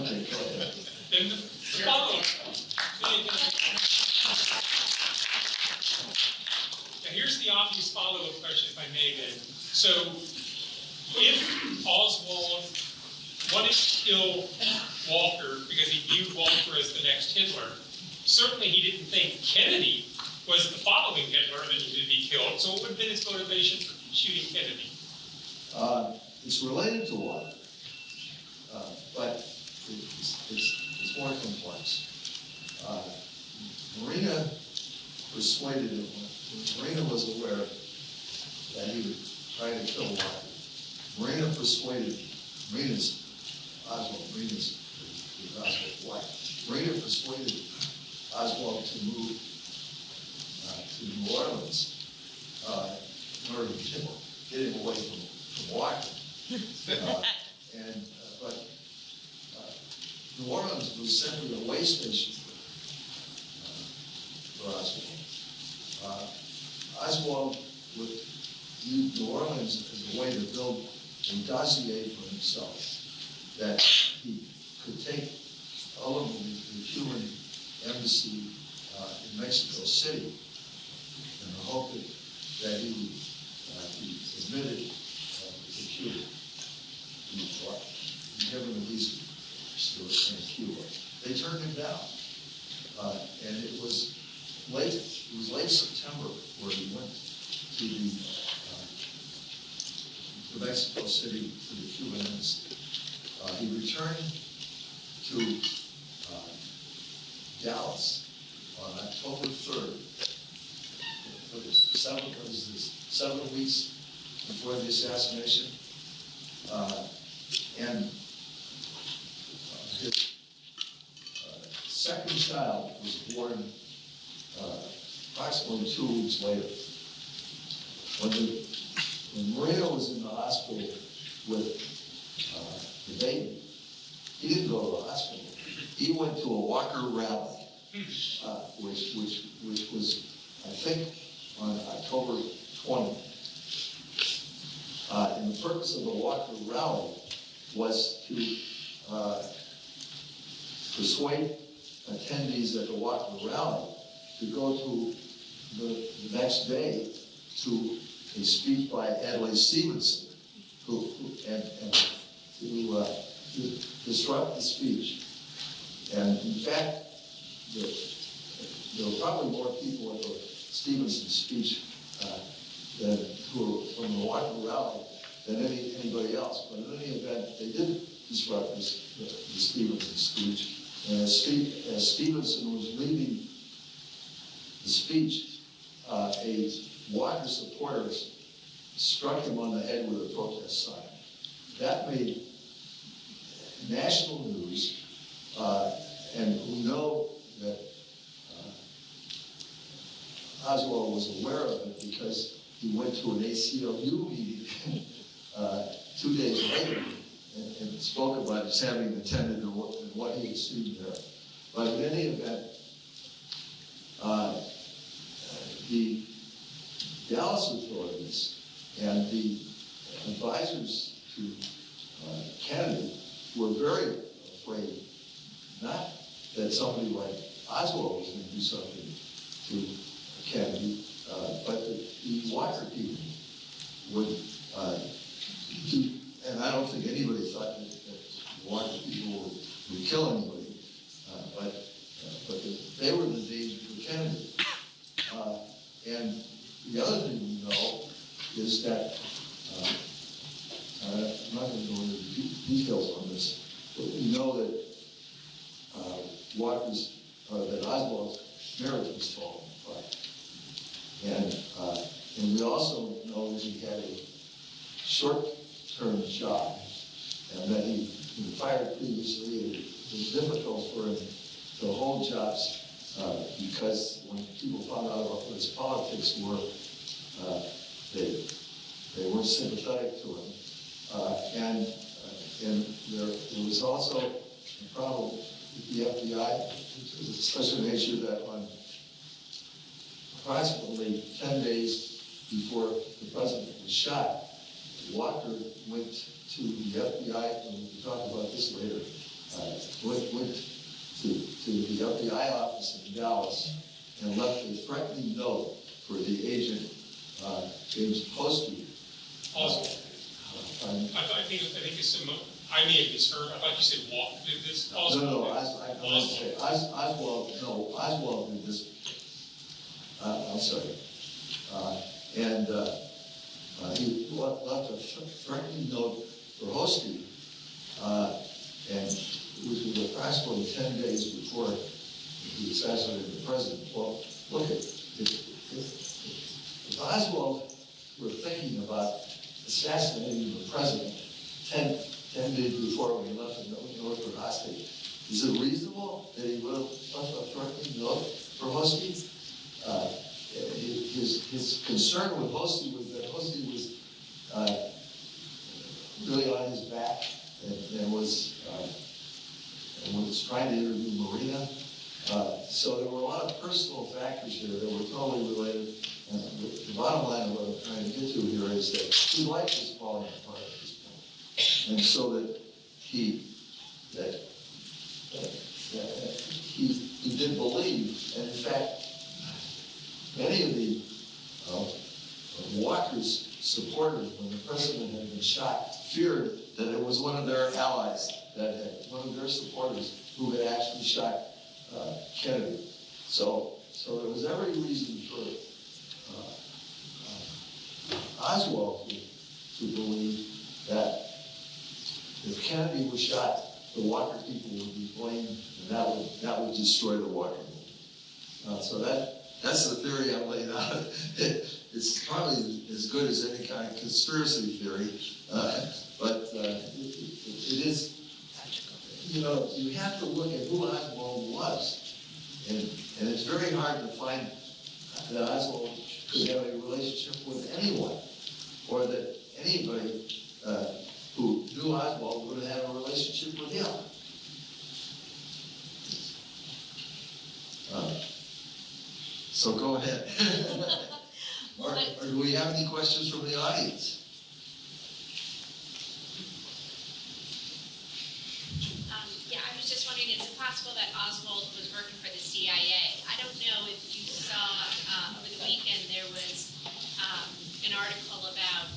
Okay, go ahead. Then the follow-up. Now here's the obvious follow-up question, if I may then. So if Oswald wanted to kill Walker because he viewed Walker as the next Hitler, certainly he didn't think Kennedy was the following Hitler that needed to be killed. So what would have been his motivation for shooting Kennedy? It's related to Walker, but it's more complex. Marina persuaded him, when Marina was aware that he was trying to kill Walker, Marina persuaded, Marina's with Oswald. Why? Marina persuaded Oswald to move to New Orleans in order to get him away from Washington. But New Orleans was simply a way station for Oswald. Oswald would use New Orleans as a way to build a dossier for himself that he could take all of the Cuban embassy in Mexico City in the hope that he would be admitted to Cuba. Given the visa in Cuba. They turned him down. And it was late September where he went to Mexico City to the Cuban embassy. He returned to Dallas on October 3rd. What is this? 7 weeks before the assassination. And his second child was born approximately 2 weeks later. When Maria was in the hospital with the baby, he didn't go to the hospital. He went to a Walker rally, which was, I think, on October 20th. And the purpose of the Walker rally was to persuade attendees at the Woelfl rally to go to the next day to a speech by Adlai Stevenson, who disrupt the speech. And in fact, there were probably more people at the Stevenson speech who were from the Woelfl rally than anybody else. But in any event, they did disrupt the Stevenson speech. And as Stevenson was leaving the speech, a Walker supporter struck him on the head with a protest sign. That made national news, and we know that Oswald was aware of it because he went to an ACLU meeting 2 days later and spoke about his having attended and what he had seen there. But in any event, the Dallas authorities and the advisors to Kennedy were very afraid, not that somebody like Oswald was going to do something to Kennedy, but that the Walker people would do, and I don't think anybody thought that Walker people would kill anybody, but they were the danger for Kennedy. And the other thing we know is that, I'm not going to go into details on this, but we know that that Oswald's marriage was falling apart. And we also know that he had a short-term job, and that he was fired previously, and it was difficult for him to hold jobs because when people found out about what his politics were, they weren't sympathetic to him. And there was also a problem with the FBI, to such a nature that on approximately 10 days before the president was shot, Walker went to the FBI, and we can talk about this later, went to the FBI office in Dallas and left a threatening note for the agent, James Posty. Also, I think it's some, I may have misheard. I thought you said walk did this. No, Oswald did this. I'm sorry. He left a threatening note for Hosty, and which was approximately 10 days before he assassinated the president. Well, look, if Oswald were thinking about assassinating the president 10 days before when he left the Northwood hostage, Is it reasonable that he would have left a threatening note for Hosty? His concern with Hosty was that Hosty was really on his back and was trying to interview Marina. So there were a lot of personal factors here that were totally related. And the bottom line of what I'm trying to get to here is that his life was falling apart at this point. And so that he did believe, and in fact, many of the Walker's supporters, when the president had been shot, feared that it was one of their allies, one of their supporters who had actually shot Kennedy. So there was every reason for Oswald to believe that if Kennedy was shot, the Walker people would be blamed, and that would destroy the Walker movement. So that's the theory I'm laying out. It's probably as good as any kind of conspiracy theory, but it is. You have to look at who Oswald was, and it's very hard to find that Oswald could have a relationship with anyone, or that anybody who knew Oswald would have had a relationship with him. So go ahead. Or do we have any questions from the audience? Yeah, I was just wondering, is it possible that Oswald was working for the CIA? I don't know if you saw over the weekend there was an article about,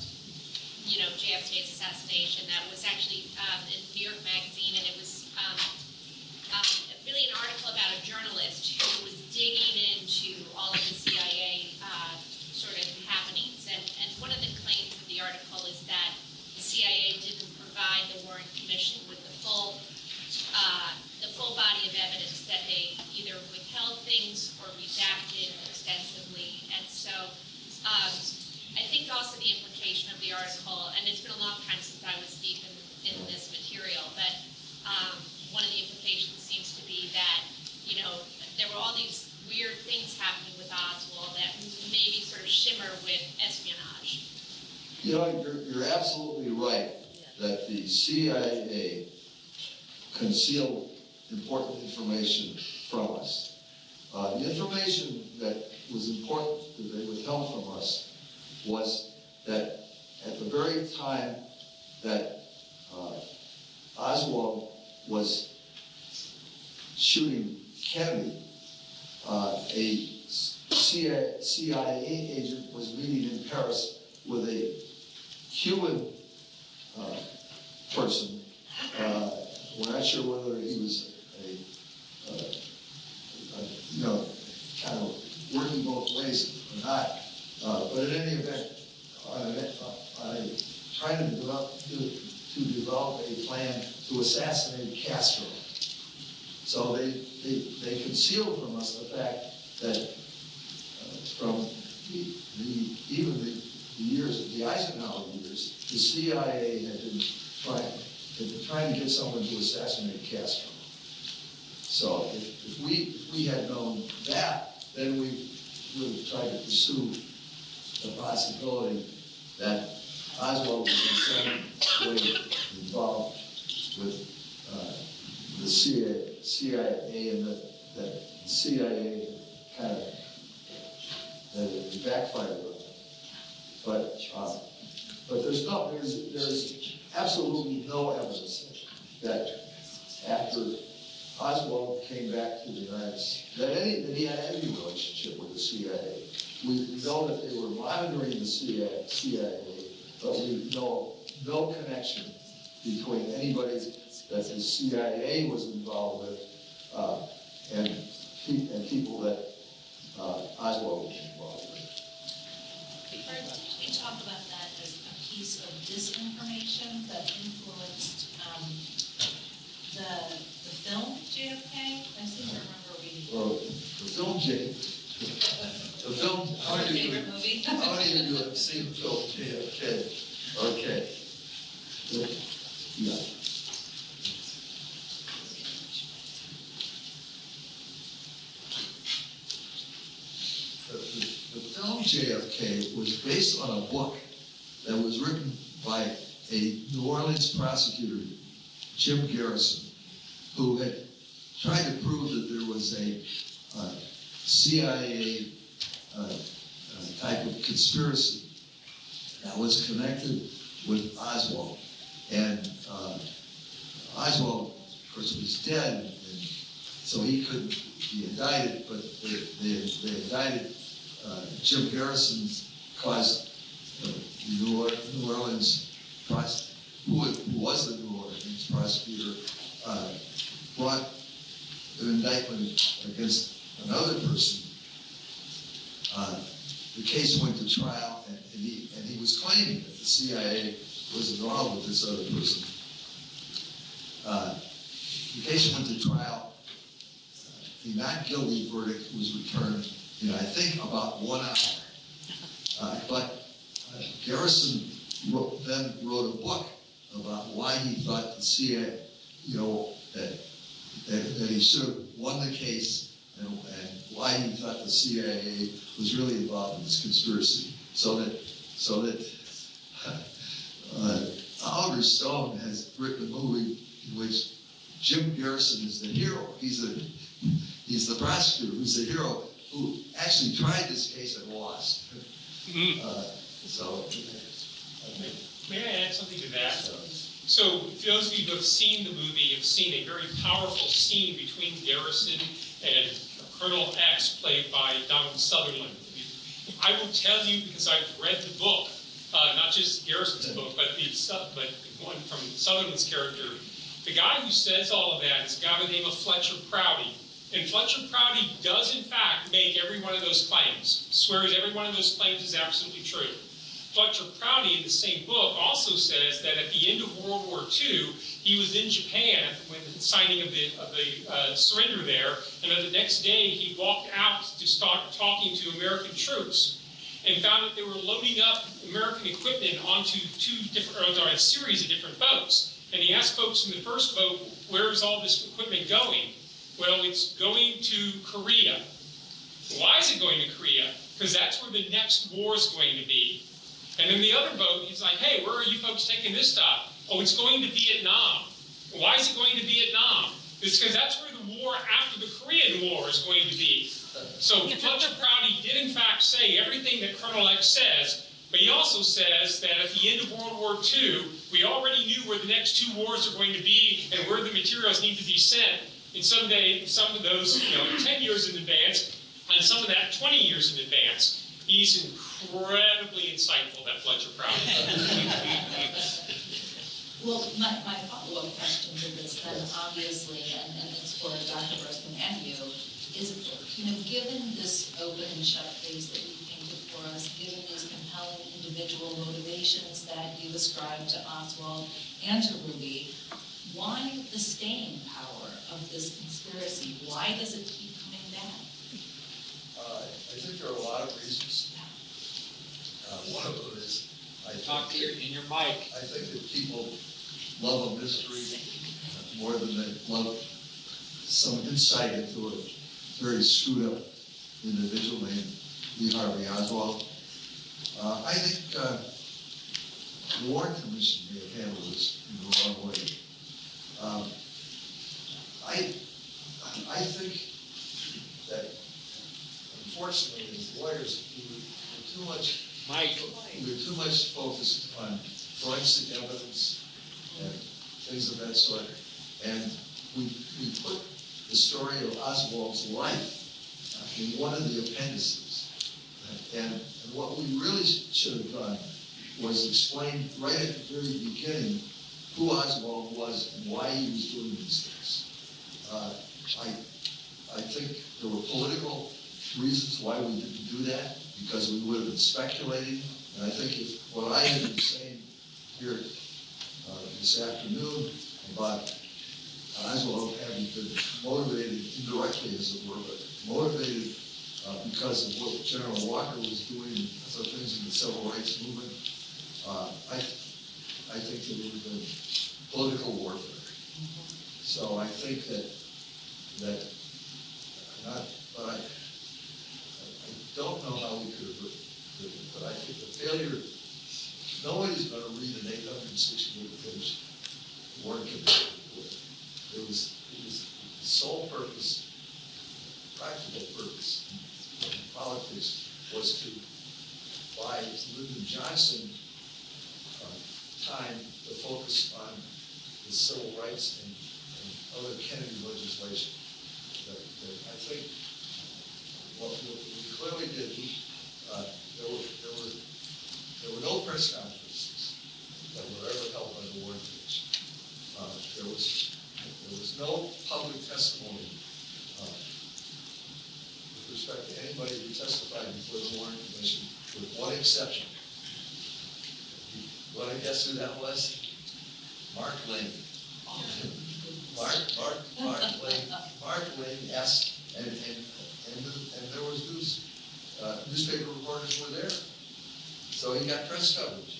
JFK's assassination that was actually in New York Magazine, and it was really an article about a journalist who was digging into all of the CIA sort of happenings. And one of the claims of the article is that the CIA didn't provide the Warren Commission with the full body of evidence, that they either withheld things or redacted extensively. And so I think also the implication of the article, and it's been a long time since I was deep in this material, but one of the implications seems to be that, there were all these weird things happening with Oswald that maybe sort of shimmer with espionage. You're absolutely right that the CIA concealed important information from us. The information that was important that they withheld from us was that at the very time that Oswald was shooting Kennedy, a CIA agent was meeting in Paris with a Cuban person. We're not sure whether he was kind of working both ways or not. But in any event, trying to develop a plan to assassinate Castro. So they concealed from us the fact that from even the Eisenhower years, the CIA had been trying to get someone to assassinate Castro. So if we had known that, then we would have tried to pursue the possibility that Oswald was in some way involved with the CIA, and that the CIA kind of backfired on it. But there's absolutely no evidence that after Oswald came back to the United States, that he had any relationship with the CIA. We know that they were monitoring the CIA, but we know no connection between anybody that the CIA was involved with and people that Oswald was involved with. Did we talk about that as a piece of disinformation that influenced the film JFK? I seem to remember reading. Well, the film, how many Favorite movie? How many of you have seen the film JFK? Okay. Yeah. JFK was based on a book that was written by a New Orleans prosecutor, Jim Garrison, who had tried to prove that there was a CIA type of conspiracy that was connected with Oswald. And Oswald, of course, was dead, and so he couldn't be indicted, but they indicted Jim Garrison's cause, the New Orleans prosecutor, who was the New Orleans prosecutor, brought an indictment against another person. The case went to trial, and he was claiming that the CIA was involved with this other person. The case went to trial. The not guilty verdict was returned in, I think, about 1 hour. But Garrison then wrote a book about why he thought the CIA, that he should have won the case, and why he thought the CIA was really involved in this conspiracy. So that Oliver Stone has written a movie in which Jim Garrison is the hero. He's the prosecutor who's the hero who actually tried this case and lost. May I add something to that? So, for those of you who have seen the movie, have seen a very powerful scene between Garrison and Colonel X, played by Donald Sutherland. I will tell you, because I've read the book, not just Garrison's book, but one from Sutherland's character. The guy who says all of that is a guy by the name of Fletcher Prouty. And Fletcher Prouty does, in fact, make every one of those claims. Swears every one of those claims is absolutely true. Fletcher Prouty, in the same book, also says that at the end of World War II, he was in Japan when the signing of the surrender there, and then the next day he walked out to start talking to American troops and found that they were loading up American equipment onto a series of different boats. And he asked folks in the first boat, where's all this equipment going? Well, it's going to Korea. Why is it going to Korea? Because that's where the next war is going to be. And in the other boat, he's like, hey, where are you folks taking this stuff? Oh, it's going to Vietnam. Why is it going to Vietnam? It's because that's where the war after the Korean War is going to be. So Fletcher Prouty did in fact say everything that Colonel X says, but he also says that at the end of World War II, we already knew where the next 2 wars are going to be and where the materials need to be sent. And some of those, 10 years in advance, and some of that 20 years in advance. He's incredibly insightful, that Fletcher Prouty. Well, my follow-up question to this then, obviously, and it's for Dr. Grossman and you, is, given this open and shut face that you painted for us, given these compelling individual motivations that you ascribe to Oswald and to Ruby, why the staying power of this conspiracy? Why does it keep coming back? I think there are a lot of reasons. One of them is, in your mic. I think that people love a mystery more than they love some insight into a very screwed up individual named Lee Harvey Oswald. I think the Warren Commission may have handled this in the wrong way. I think that, unfortunately, as lawyers, we're too much focused on forensic evidence and things of that sort. And we put the story of Oswald's life in one of the appendices. And what we really should have done was explain right at the very beginning who Oswald was and why he was doing these things. I think there were political reasons why we didn't do that, because we would have been speculating. And I think if what I have been saying here this afternoon about Oswald having been motivated indirectly, as it were, but motivated because of what General Walker was doing and other things in the civil rights movement, I think that it would have been political warfare. So I think that I don't know how we could have But I think the failure, nobody's gonna read an 868-page warrant committee report. It was the sole purpose, practical purpose of politics was to buy Lyndon Johnson time to focus on the civil rights and other Kennedy legislation. That I think what we clearly did, there were no press conferences that were ever held by the Warren Commission. There was no public testimony with respect to anybody who testified before the Warren Commission, with one exception. You want to guess who that was? Mark Lane. Mark Lane asked, and there was newspaper reporters were there, so he got press coverage.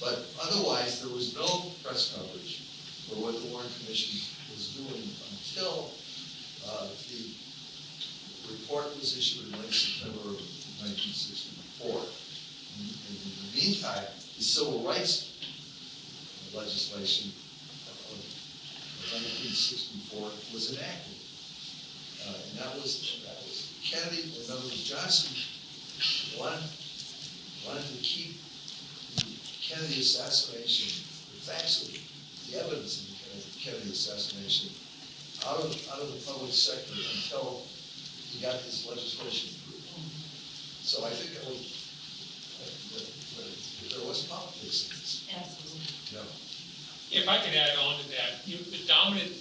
But otherwise, there was no press coverage for what the Warren Commission was doing until the report was issued in late September of 1964. In the meantime, the civil rights legislation of 1964 was enacted. And that was Kennedy, in other words, Johnson wanted to keep the Kennedy assassination, the facts of the evidence of the Kennedy assassination out of the public sector until he got his legislation through. So I think that there was politics in this. Absolutely. Yeah. If I could add on to that, the dominant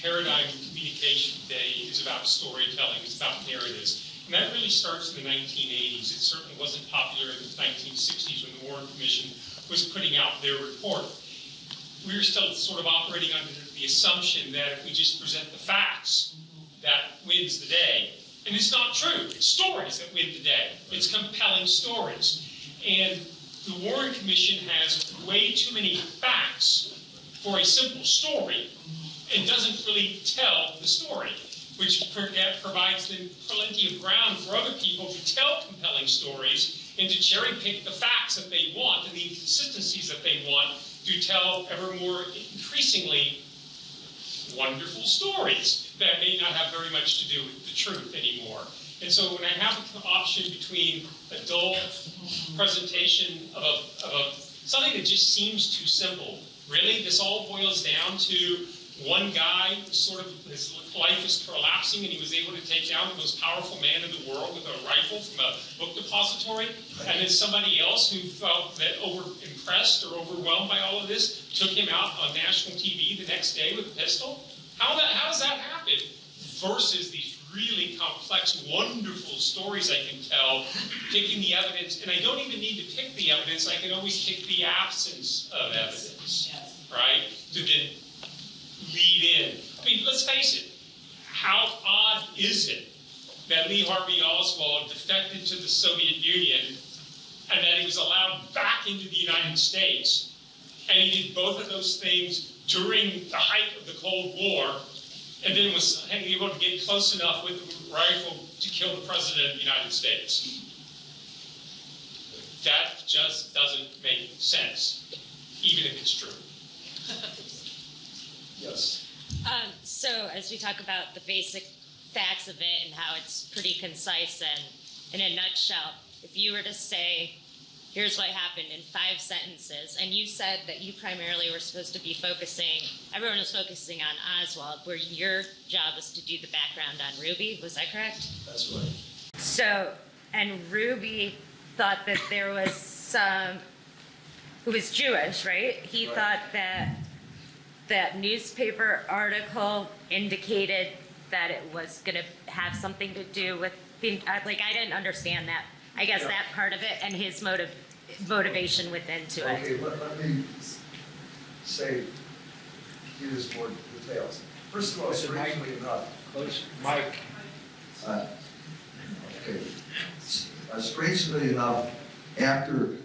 paradigm in communication today is about storytelling, it's about narratives. And that really starts in the 1980s. It certainly wasn't popular in the 1960s when the Warren Commission was putting out their report. We were still sort of operating under the assumption that if we just present the facts, that wins the day. And it's not true. It's stories that win the day. It's compelling stories. And the Warren Commission has way too many facts for a simple story and doesn't really tell the story, which provides them plenty of ground for other people to tell compelling stories and to cherry pick the facts that they want and the inconsistencies that they want to tell ever more increasingly wonderful stories that may not have very much to do with the truth anymore. And so when I have an option between a dull presentation of something that just seems too simple, really, this all boils down to one guy, sort of his life is collapsing and he was able to take down the most powerful man in the world with a rifle from a book depository, and then somebody else who felt that impressed or overwhelmed by all of this took him out on national TV the next day with a pistol? How does that happen? Versus these really complex, wonderful stories I can tell, picking the evidence, and I don't even need to pick the evidence, I can always pick the absence of evidence, right? To then lead in. I mean, let's face it, how odd is it that Lee Harvey Oswald defected to the Soviet Union and that he was allowed back into the United States, and he did both of those things during the height of the Cold War, and then was able to get close enough with the rifle to kill the President of the United States. That just doesn't make sense, even if it's true. Yes. So as we talk about the basic facts of it and how it's pretty concise and in a nutshell, if you were to say, here's what happened in 5 sentences, and you said that you primarily were supposed to be everyone was focusing on Oswald, where your job was to do the background on Ruby, was that correct? That's right. So, and Ruby thought that there was some, who was Jewish, right? He thought that that newspaper article indicated that it was going to have something to do with being, like, I didn't understand that. I guess that part of it and his motivation within to it. Okay, let me say, give us more details. First of all, strangely enough. Mike. Okay. Strangely enough, after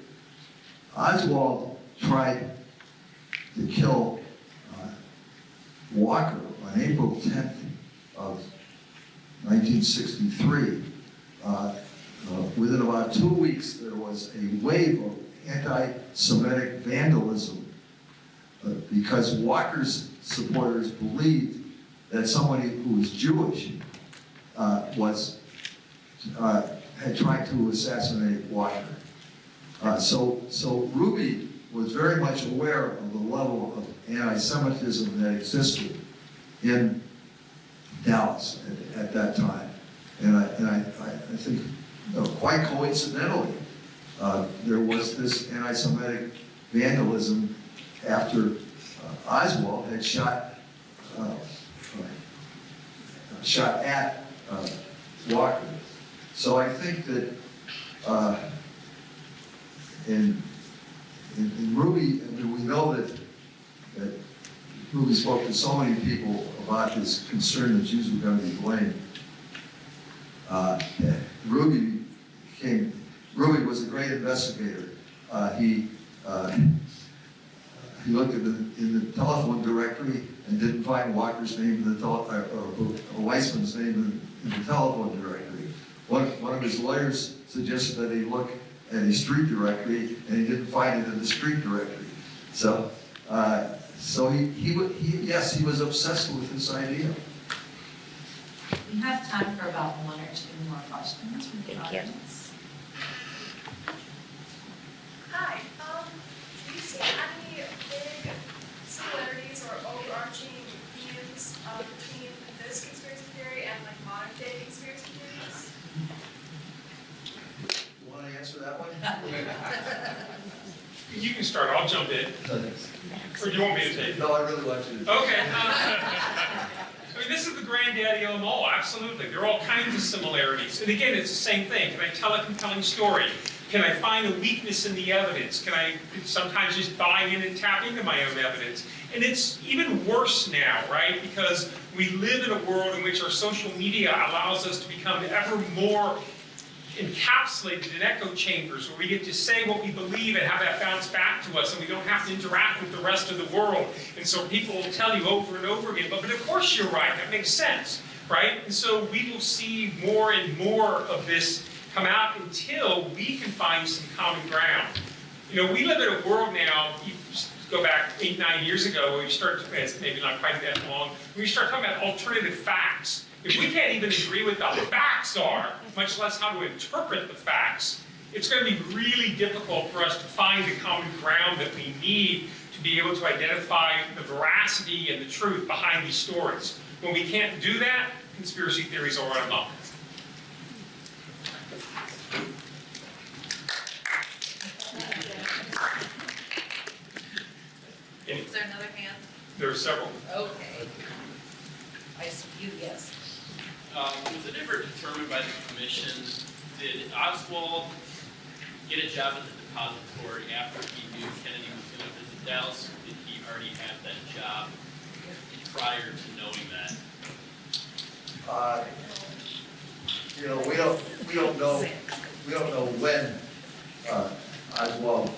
Oswald tried to kill Walker on April 10th of 1963, within about 2 weeks, there was a wave of anti-Semitic vandalism because Walker's supporters believed that somebody who was Jewish had tried to assassinate Walker. So Ruby was very much aware of the level of anti-Semitism that existed in Dallas at that time. And I think, quite coincidentally, there was this anti-Semitic vandalism after Oswald had shot at Walker. So I think that in Ruby, I mean, we know that Ruby spoke to so many people about his concern that Jews were going to be blamed. Ruby was a great investigator. He looked in the telephone directory and didn't find Walker's name in the or Weissman's name in the telephone directory. One of his lawyers suggested that he look at his street directory, and he didn't find it in the street directory. So he was obsessed with this idea. We have time for about 1 or 2 more questions from the Thank you. audience. Hi, do you see any big similarities or overarching themes between this conspiracy theory and like modern day conspiracy theories? You want to answer that one? You can start, I'll jump in. Or do you want me to take it? No, I really want you to. Okay. I mean, this is the granddaddy of them all, absolutely. There are all kinds of similarities. And again, it's the same thing. Can I tell a compelling story? Can I find a weakness in the evidence? Can I sometimes just buy in and tap into my own evidence? And it's even worse now, right? Because we live in a world in which our social media allows us to become ever more encapsulated in echo chambers where we get to say what we believe and have that bounce back to us, and we don't have to interact with the rest of the world. And so people will tell you over and over again, but of course you're right, that makes sense, right? And so we will see more and more of this come out until we can find some common ground. You know, we live in a world now, you go back 8, 9 years ago, when we start to, it's maybe not quite that long, we start talking about alternative facts. If we can't even agree with the facts are, much less how to interpret the facts, it's going to be really difficult for us to find the common ground that we need to be able to identify the veracity and the truth behind these stories. When we can't do that, conspiracy theories will run amok. Is there another hand? There are several. Okay. I see you, yes. Was it ever determined by the commission, did Oswald get a job at the depository after he knew Kennedy was going to visit Dallas, or did he already have that job prior to knowing that? We don't know when Oswald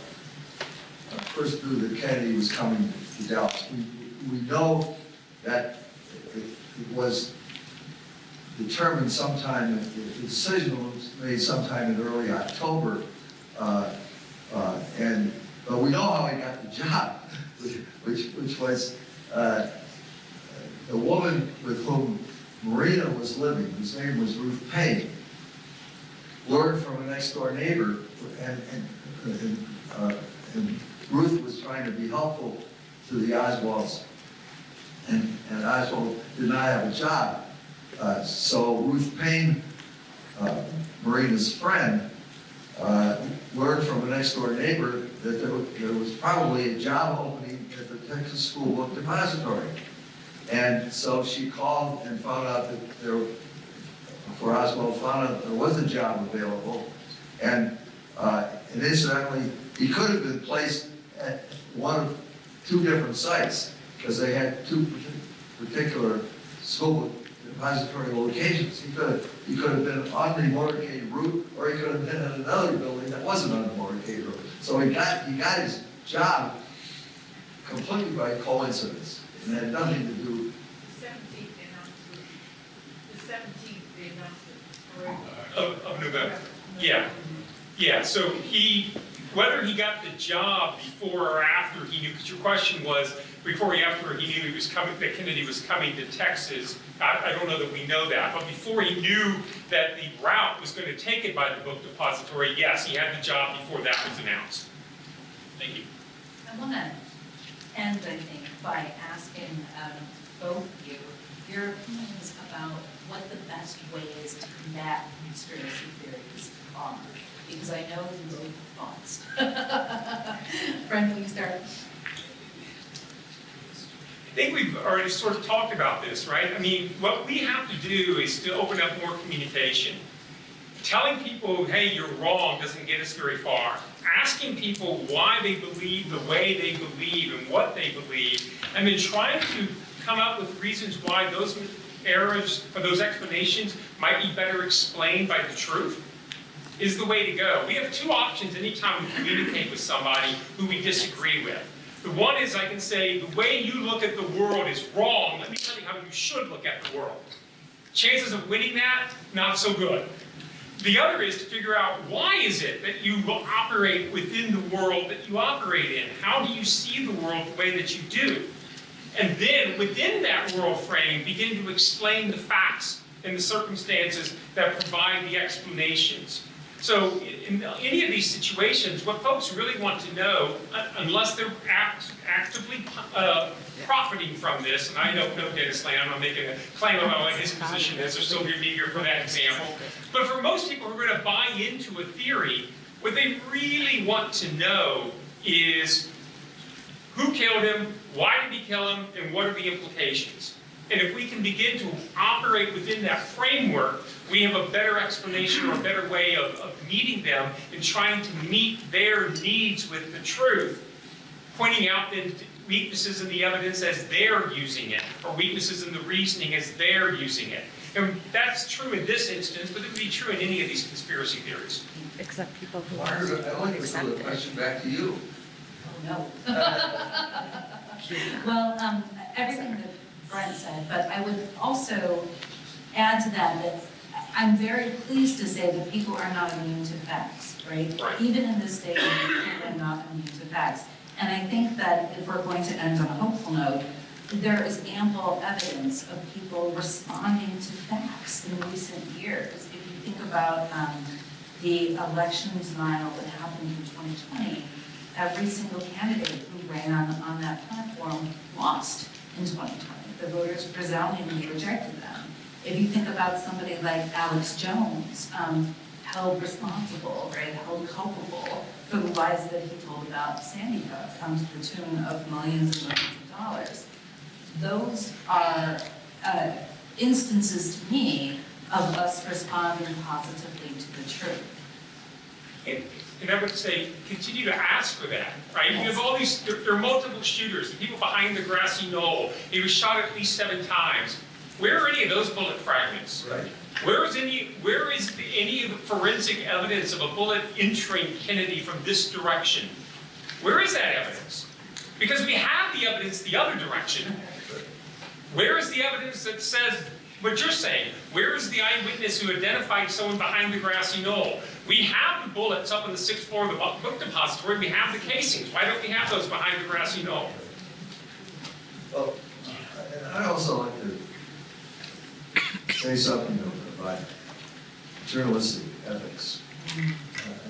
first knew that Kennedy was coming to Dallas. We know that it was determined sometime, the decision was made sometime in early October, but we know how he got the job, which was the woman with whom Marina was living, whose name was Ruth Payne, learned from a next door neighbor, and Ruth was trying to be helpful to the Oswalds, and Oswald did not have a job. So Ruth Payne, Marina's friend, learned from a next door neighbor that there was probably a job opening at the Texas School Book Depository. And so she called and found out that Oswald found out there was a job available. And incidentally, he could have been placed at one of 2 different sites because they had 2 particular school depository locations. He could have been on the motorcade route, or he could have been in another building that wasn't on the motorcade route. So he got his job completely by coincidence. And it had nothing to do. The 17th, they announced it. The 17th, they announced it. Of November. Yeah, so whether he got the job before or after he knew, because your question was, before or after he knew that Kennedy was coming to Texas, I don't know that we know that, but before he knew that the route was going to take it by the book depository, yes, he had the job before that was announced. Thank you. I want to end, I think, by asking both of you your opinions about what the best way is to combat conspiracy theories are. Because I know you both have thoughts. Brenda, will you start? I think we've already sort of talked about this, right? I mean, what we have to do is to open up more communication. Telling people, hey, you're wrong, doesn't get us very far. Asking people why they believe the way they believe and what they believe, and then trying to come up with reasons why those errors or those explanations might be better explained by the truth is the way to go. We have two options anytime we communicate with somebody who we disagree with. The one is I can say, the way you look at the world is wrong. Let me tell you how you should look at the world. Chances of winning that, not so good. The other is to figure out why is it that you operate within the world that you operate in? How do you see the world the way that you do? And then within that world frame, begin to explain the facts and the circumstances that provide the explanations. So in any of these situations, what folks really want to know, unless they're actively profiting from this, and I don't know Dennis Lane, I'm not making a claim about what his position is, or Sylvia Meager for that example, but for most people who are going to buy into a theory, what they really want to know is who killed him, why did he kill him, and what are the implications? And if we can begin to operate within that framework, we have a better explanation or a better way of meeting them and trying to meet their needs with the truth, pointing out the weaknesses in the evidence as they're using it, or weaknesses in the reasoning as they're using it. And that's true in this instance, but it would be true in any of these conspiracy theories. Except people who Margaret, I'd like to accept throw the it. question back to you. Oh, no. Well, everything that Brent said, but I would also add to that I'm very pleased to say that people are not immune to facts, right? Right. Even in this day and age, people are not immune to facts. And I think that if we're going to end on a hopeful note, there is ample evidence of people responding to facts in recent years. If you think about the election denial that happened in 2020, every single candidate who ran on that platform lost in 2020. The voters resoundingly rejected them. If you think about somebody like Alex Jones, held responsible, right, held culpable for the lies that he told about Sandy Hook, to the tune of millions and millions of dollars. Those are instances to me of us responding positively to the truth. And I would say, continue to ask for that, right? You have all these, there are multiple shooters, the people behind the grassy knoll. He was shot at least 7 times. Where are any of those bullet fragments? Right. Where is any of the forensic evidence of a bullet entering Kennedy from this direction? Where is that evidence? Because we have the evidence the other direction. Where is the evidence that says what you're saying? Where is the eyewitness who identified someone behind the grassy knoll? We have the bullets up on the 6th floor of the book depository. We have the casings. Why don't we have those behind the grassy knoll? Well, and I also like to say something about journalistic ethics. And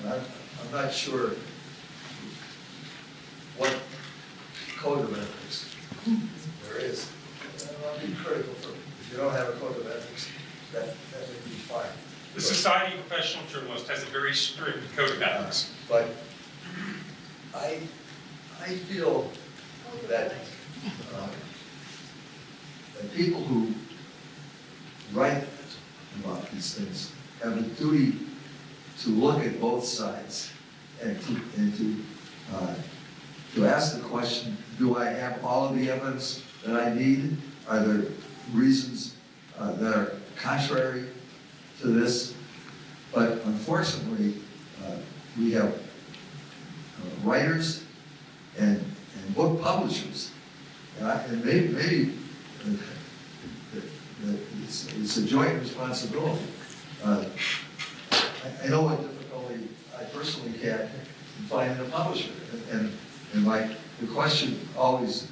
I'm not sure what code of ethics there is. I'll be critical for, if you don't have a code of ethics, that would be fine. The Society of Professional Journalists has a very strict code of ethics. But I feel that that people who write about these things have a duty to look at both sides and to ask the question, do I have all of the evidence that I need? Are there reasons that are contrary to this? But unfortunately, we have writers and book publishers, and maybe it's a joint responsibility. I know what different publisher. And like, the question always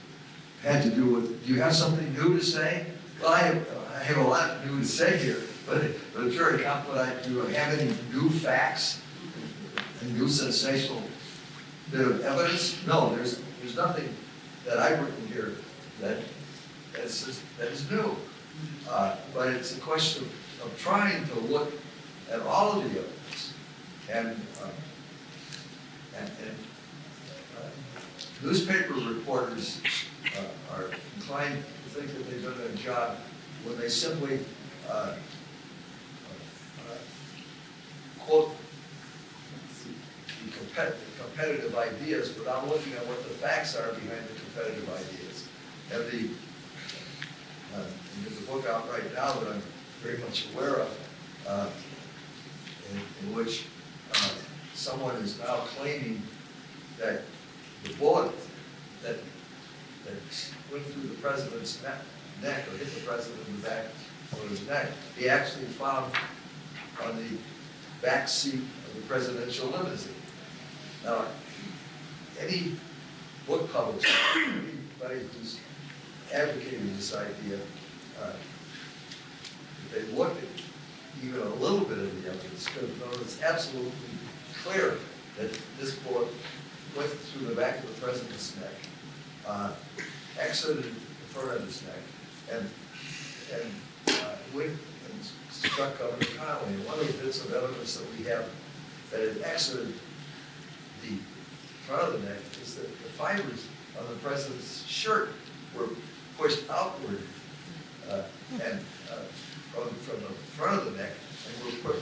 had to do with, do you have something new to say? Well, I have a lot new to say here, but it's very complicated. Do you have any new facts? A new sensational bit of evidence? No, there's nothing that I've written here that is new. But it's a question of trying to look at all of the evidence. And newspaper reporters are inclined to think that they've done their job when they simply quote the competitive ideas without looking at what the facts are behind the competitive ideas. And there's a book out right now that I'm very much aware of, in which someone is now claiming that the bullet that went through the president's neck or hit the president in the back of his neck, he actually found on the back seat of the presidential limousine. Now, any book publisher, anybody who's advocating this idea, if they look at even a little bit of the evidence, it's absolutely clear that this bullet went through the back of the president's neck, exited the front of his neck, and went and struck Governor Connolly. And one of the bits of evidence that we have that it exited the front of the neck is that the fibers on the president's shirt were pushed outward and from the front of the neck and were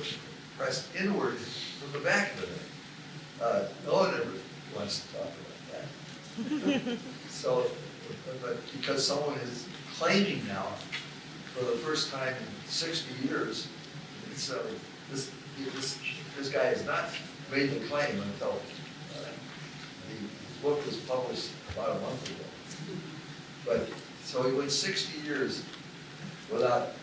pressed inward from the back of the neck. No one ever wants to talk about that. So, but because someone is claiming now for the first time in 60 years, so this guy has not made the claim until the book was published about a month ago. But, so he went 60 years without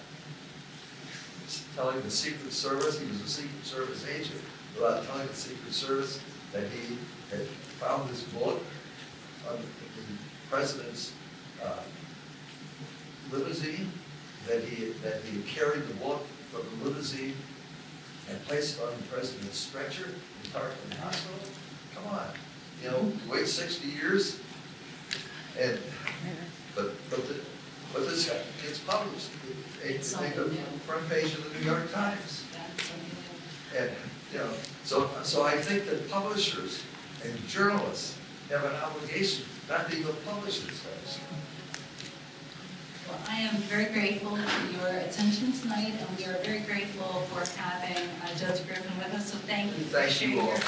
telling the Secret Service, he was a Secret Service agent, without telling the Secret Service that he had found this bullet on the president's limousine, that he had carried the bullet from the limousine and placed it on the president's stretcher in Parkland Hospital. Come on, you know, wait 60 years, and but this guy gets published. It's made the front page of the New York Times. And you know, so I think that publishers and journalists have an obligation not to even publish this stuff. Well, I am very grateful for your attention tonight, and we are very grateful for having Judge Griffin with us, so thank you for Thank you sharing all. your